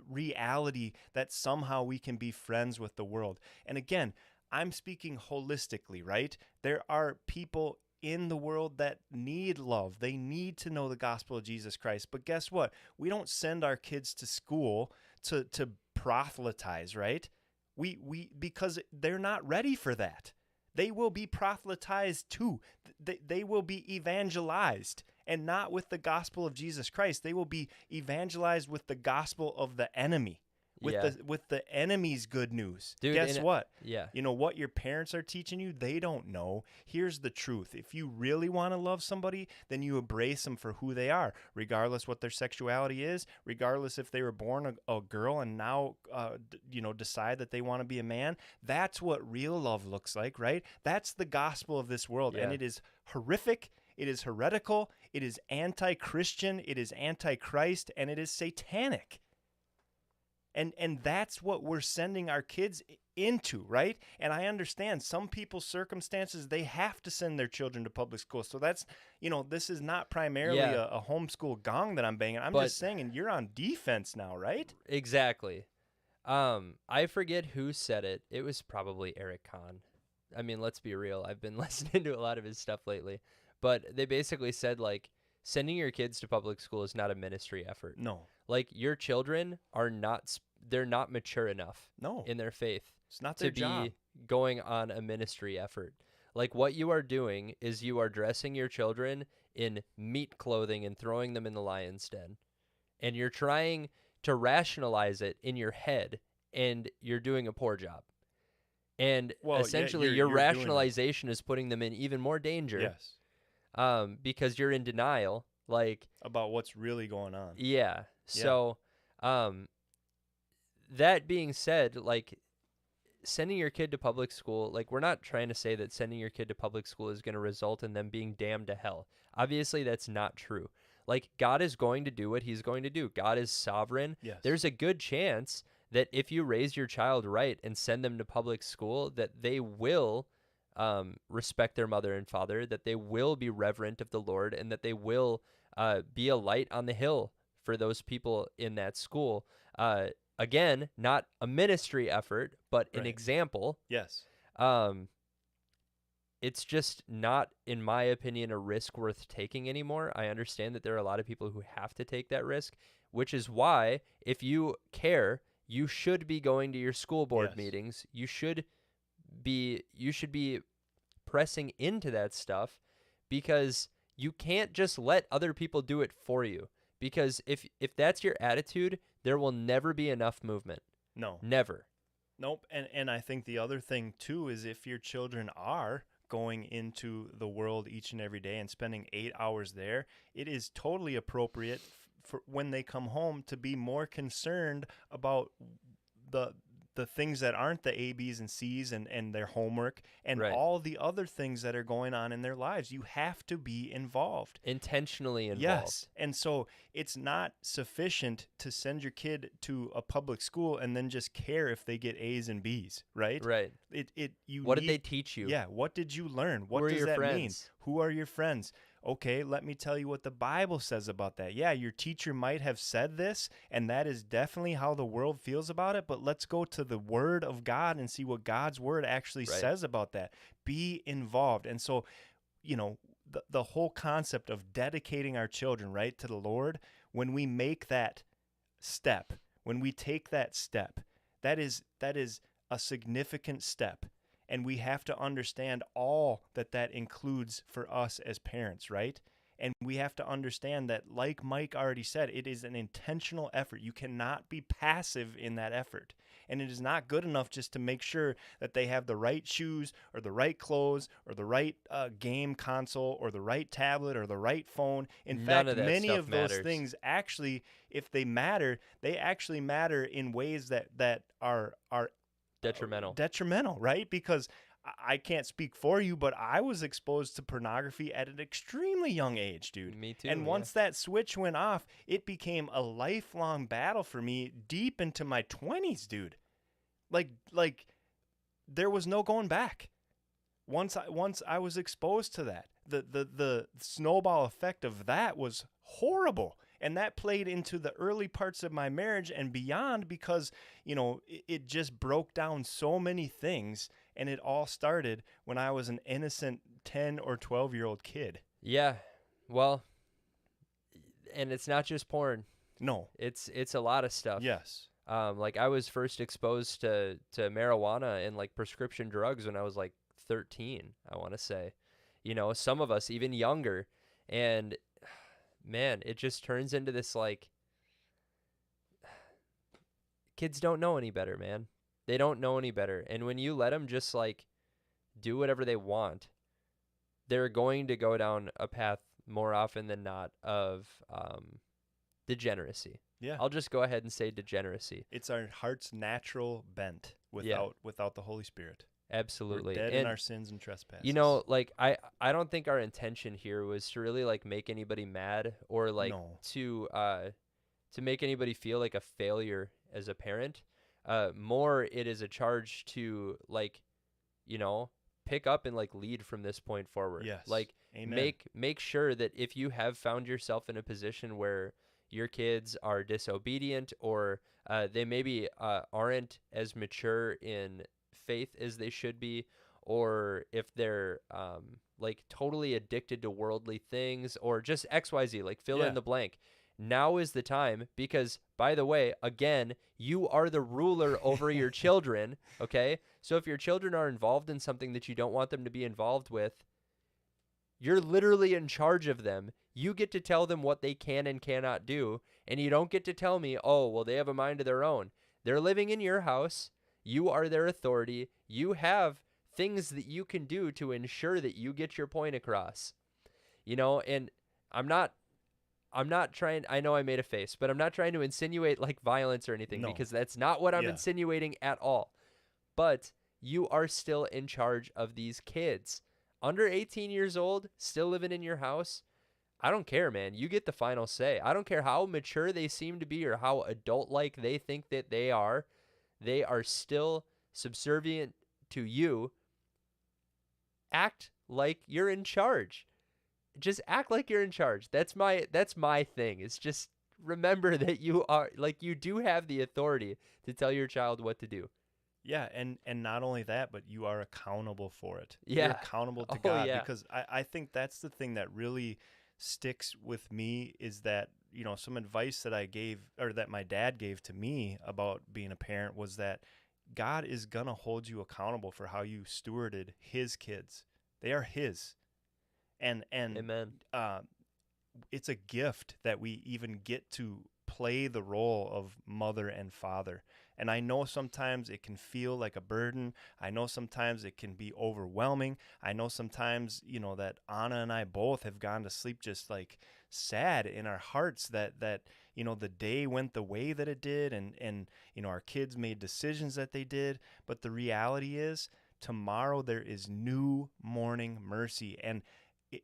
reality that somehow we can be friends with the world. And again, I'm speaking holistically, right? There are people in the world that need love. They need to know the gospel of Jesus Christ. But guess what? We don't send our kids to school to proselytize, right? We because they're not ready for that. They will be proselytized too. They will be evangelized, and not with the gospel of Jesus Christ. They will be evangelized with the gospel of the enemy. With the enemy's good news. Dude, Guess what? Yeah. You know what your parents are teaching you? They don't know. Here's the truth. If you really want to love somebody, then you embrace them for who they are, regardless what their sexuality is, regardless if they were born a girl and now, decide that they want to be a man. That's what real love looks like, right? That's the gospel of this world, and it is horrific. It is heretical. It is anti-Christian. It is anti-Christ, and it is satanic. And that's what we're sending our kids into, right? And I understand some people's circumstances, they have to send their children to public school. So that's, this is not primarily a homeschool gong that I'm banging. I'm just saying, and you're on defense now, right? Exactly. I forget who said it. It was probably Eric Kahn. I mean, let's be real. I've been listening to a lot of his stuff lately. But they basically said, like, sending your kids to public school is not a ministry effort. No. Like, your children are they're not mature enough in their faith. It's not their job. Be going on a ministry effort. Like, what you are doing is you are dressing your children in meat clothing and throwing them in the lion's den. And you're trying to rationalize it in your head, and you're doing a poor job. And essentially, your rationalization is putting them in even more danger. Yes. Because you're in denial. Like, about what's really going on. Yeah. So, that being said, like, sending your kid to public school, like, we're not trying to say that sending your kid to public school is going to result in them being damned to hell. Obviously, that's not true. Like, God is going to do what he's going to do. God is sovereign. Yes. There's a good chance that if you raise your child right and send them to public school, that they will respect their mother and father, that they will be reverent of the Lord, and that they will be a light on the hill for those people in that school. Again, not a ministry effort, but an example. Yes. It's just not, in my opinion, a risk worth taking anymore. I understand that there are a lot of people who have to take that risk, which is why, if you care, you should be going to your school board meetings. You should be pressing into that stuff, because you can't just let other people do it for you. Because if that's your attitude, there will never be enough movement. No. Never. Nope. And I think the other thing too is, if your children are going into the world each and every day and spending 8 hours there, it is totally appropriate for when they come home to be more concerned about the things that aren't the A, B's, and C's and their homework and all the other things that are going on in their lives. You have to be involved. Intentionally involved. Yes. And so it's not sufficient to send your kid to a public school and then just care if they get A's and B's, right? Right. What did they teach you? Yeah. What did you learn? What Who are does your that friends? mean? Who are your friends? Okay, let me tell you what the Bible says about that. Yeah, your teacher might have said this, and that is definitely how the world feels about it, but let's go to the Word of God and see what God's Word actually says about that. Be involved. And so, the whole concept of dedicating our children, right, to the Lord, when we make that step, when we take that step, that is a significant step. And we have to understand all that includes for us as parents, right? And we have to understand that, like Mike already said, it is an intentional effort. You cannot be passive in that effort. And it is not good enough just to make sure that they have the right shoes or the right clothes or the right game console or the right tablet or the right phone. In None fact, of that many stuff of those matters. things actually, if they matter, they actually matter in ways that are detrimental, right? Because I can't speak for you, but I was exposed to pornography at an extremely young age, dude. Me too. And once that switch went off, it became a lifelong battle for me deep into my 20s, dude. Like there was no going back. Once I was exposed to that, the snowball effect of that was horrible. And that played into the early parts of my marriage and beyond because, it just broke down so many things. And it all started when I was an innocent 10 or 12-year-old kid. Yeah. Well, and it's not just porn. No. It's a lot of stuff. Yes. Like I was first exposed to marijuana and like prescription drugs when I was like 13, I want to say. Some of us even younger. And man, it just turns into this like kids don't know any better, man. They don't know any better. And when you let them just like do whatever they want, they're going to go down a path more often than not of degeneracy. Yeah. I'll just go ahead and say degeneracy. It's our heart's natural bent without the Holy Spirit. Absolutely. We're dead in our sins and trespasses. Like I don't think our intention here was to really like make anybody mad or like to make anybody feel like a failure as a parent. More it is a charge to like, pick up and like lead from this point forward. Yes. Like Amen. make sure that if you have found yourself in a position where your kids are disobedient or they maybe aren't as mature in faith as they should be, or if they're like totally addicted to worldly things or just XYZ, like fill in the blank. Now is the time because, by the way, again, you are the ruler over your children, okay? So if your children are involved in something that you don't want them to be involved with, you're literally in charge of them. You get to tell them what they can and cannot do, and you don't get to tell me, oh, well, they have a mind of their own. They're living in your house. You are their authority. You have things that you can do to ensure that you get your point across. And I'm not trying, I know I made a face, but I'm not trying to insinuate like violence or anything because that's not what I'm insinuating at all. But you are still in charge of these kids. Under 18 years old, still living in your house, I don't care, man. You get the final say. I don't care how mature they seem to be or how adult-like they think that they are still subservient to you. Act like you're in charge. Just act like you're in charge. That's my thing. It's just remember that you are like you do have the authority to tell your child what to do. Yeah, and not only that, but you are accountable for it. Yeah. You're accountable to God because I think that's the thing that really sticks with me is that, some advice that I gave or that my dad gave to me about being a parent was that God is going to hold you accountable for how you stewarded his kids. They are his. And Amen. It's a gift that we even get to play the role of mother and father. And I know sometimes it can feel like a burden. I know sometimes it can be overwhelming. I know sometimes, that Anna and I both have gone to sleep just like sad in our hearts that the day went the way that it did and our kids made decisions that they did. But the reality is tomorrow there is new morning mercy. And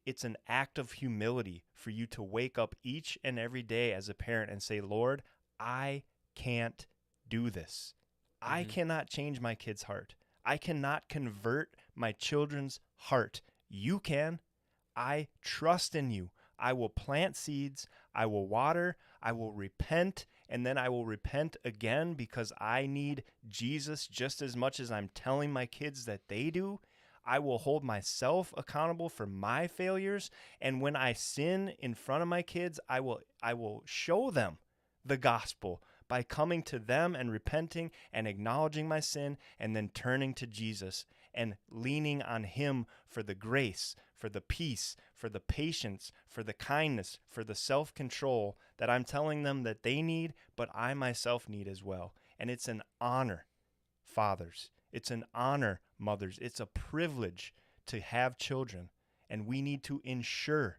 it's an act of humility for you to wake up each and every day as a parent and say, Lord, I can't do this. I cannot change my kid's heart. I cannot convert my children's heart. You can. I trust in you. I will plant seeds. I will water. I will repent. And then I will repent again because I need Jesus just as much as I'm telling my kids that they do. I will hold myself accountable for my failures. And when I sin in front of my kids, I will show them the gospel by coming to them and repenting and acknowledging my sin and then turning to Jesus. and leaning on Him for the grace, for the peace, for the patience, for the kindness, for the self-control that I'm telling them that they need, but I myself need as well. And it's an honor, fathers. It's an honor, mothers. It's a privilege to have children, and we need to ensure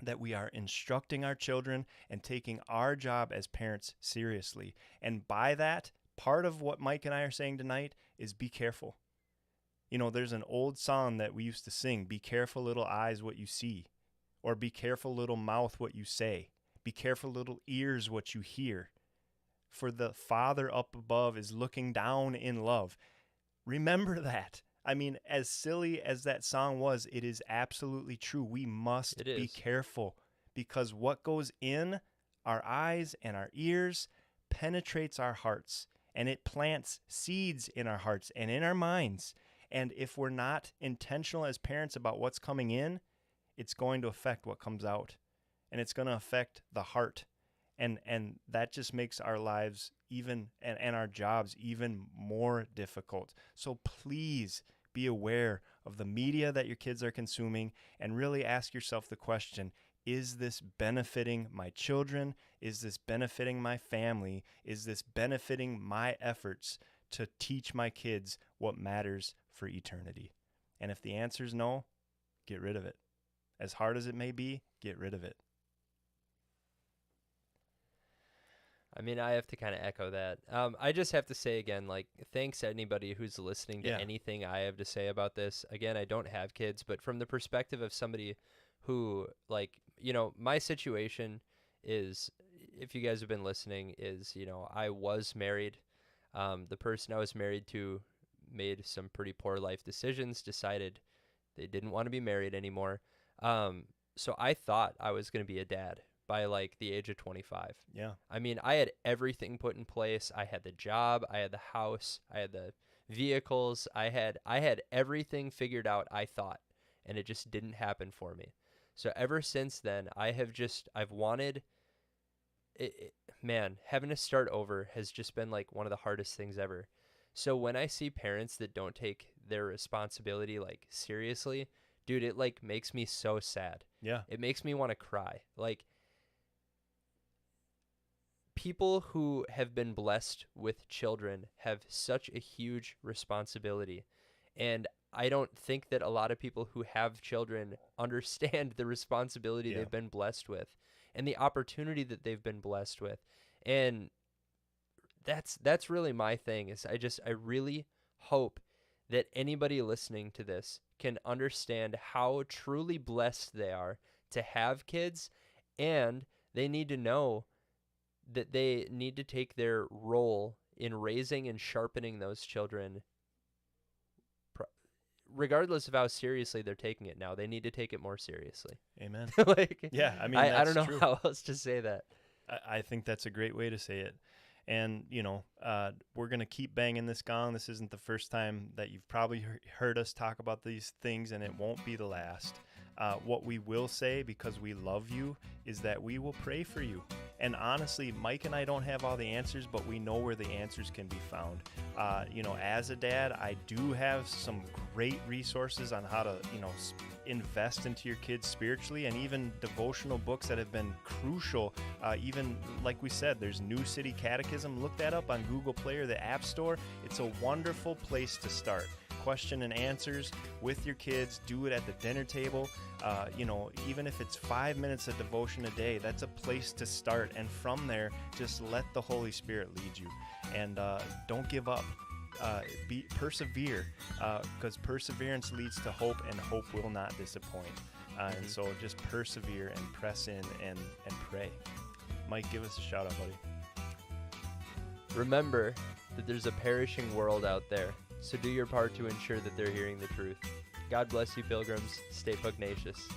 that we are instructing our children and taking our job as parents seriously. And by that, part of what Mike and I are saying tonight is be careful. You know, there's an old song that we used to sing, be careful little eyes what you see, or be careful little mouth what you say, be careful little ears what you hear, for the Father up above is looking down in love. Remember that. I mean, as silly as that song was, it is absolutely true. We must be careful, because what goes in our eyes and our ears penetrates our hearts, and it plants seeds in our hearts and in our minds. And if we're not intentional as parents about what's coming in, it's going to affect what comes out, and it's going to affect the heart. And that just makes our lives even and our jobs even more difficult. So please be aware of the media that your kids are consuming, and really ask yourself the question, is this benefiting my children? Is this benefiting my family? Is this benefiting my efforts to teach my kids what matters for eternity? And if the answer is no, get rid of it. As hard as it may be, get rid of it. I mean, I have to kind of echo that. I just have to say again, like, thanks to anybody who's listening to anything I have to say about this. Again, I don't have kids, but from the perspective of somebody who, like, you know, my situation is, if you guys have been listening, is, you know, I was married. The person I was married to made some pretty poor life decisions, decided they didn't want to be married anymore. So I thought I was going to be a dad by like the age of 25. Yeah. I mean, I had everything put in place. I had the job, I had the house, I had the vehicles, I had everything figured out, I thought, and it just didn't happen for me. So ever since then, I've wanted it, man, having to start over has just been like one of the hardest things ever. So when I see parents that don't take their responsibility like seriously, dude, it like makes me so sad. Yeah. It makes me want to cry. Like, people who have been blessed with children have such a huge responsibility. And I don't think that a lot of people who have children understand the responsibility they've been blessed with and the opportunity that they've been blessed with. And that's really my thing, is I really hope that anybody listening to this can understand how truly blessed they are to have kids, and they need to know that they need to take their role in raising and sharpening those children, regardless of how seriously they're taking it now. They need to take it more seriously. Amen. Like, yeah, I mean, I don't know true. how else to say that. I think that's a great way to say it. And, you know, we're going to keep banging this gong. This isn't the first time that you've probably heard us talk about these things, and it won't be the last. What we will say, because we love you, is that we will pray for you. And honestly, Mike and I don't have all the answers, but we know where the answers can be found. You know, as a dad, I do have some great resources on how to, you know, invest into your kids spiritually, and even devotional books that have been crucial. Even like we said, there's New City Catechism. Look that up on Google Play or the App Store. It's a wonderful place to start. Question and answers with your kids. Do it at the dinner table. You know, even if it's 5 minutes of devotion a day, that's a place to start. And from there, just let the Holy Spirit lead you. And don't give up. Persevere, because perseverance leads to hope, and hope will not disappoint. And so just persevere and press in and pray. Mike, give us a shout out, buddy. Remember that there's a perishing world out there, so do your part to ensure that they're hearing the truth. God bless you, pilgrims. Stay pugnacious.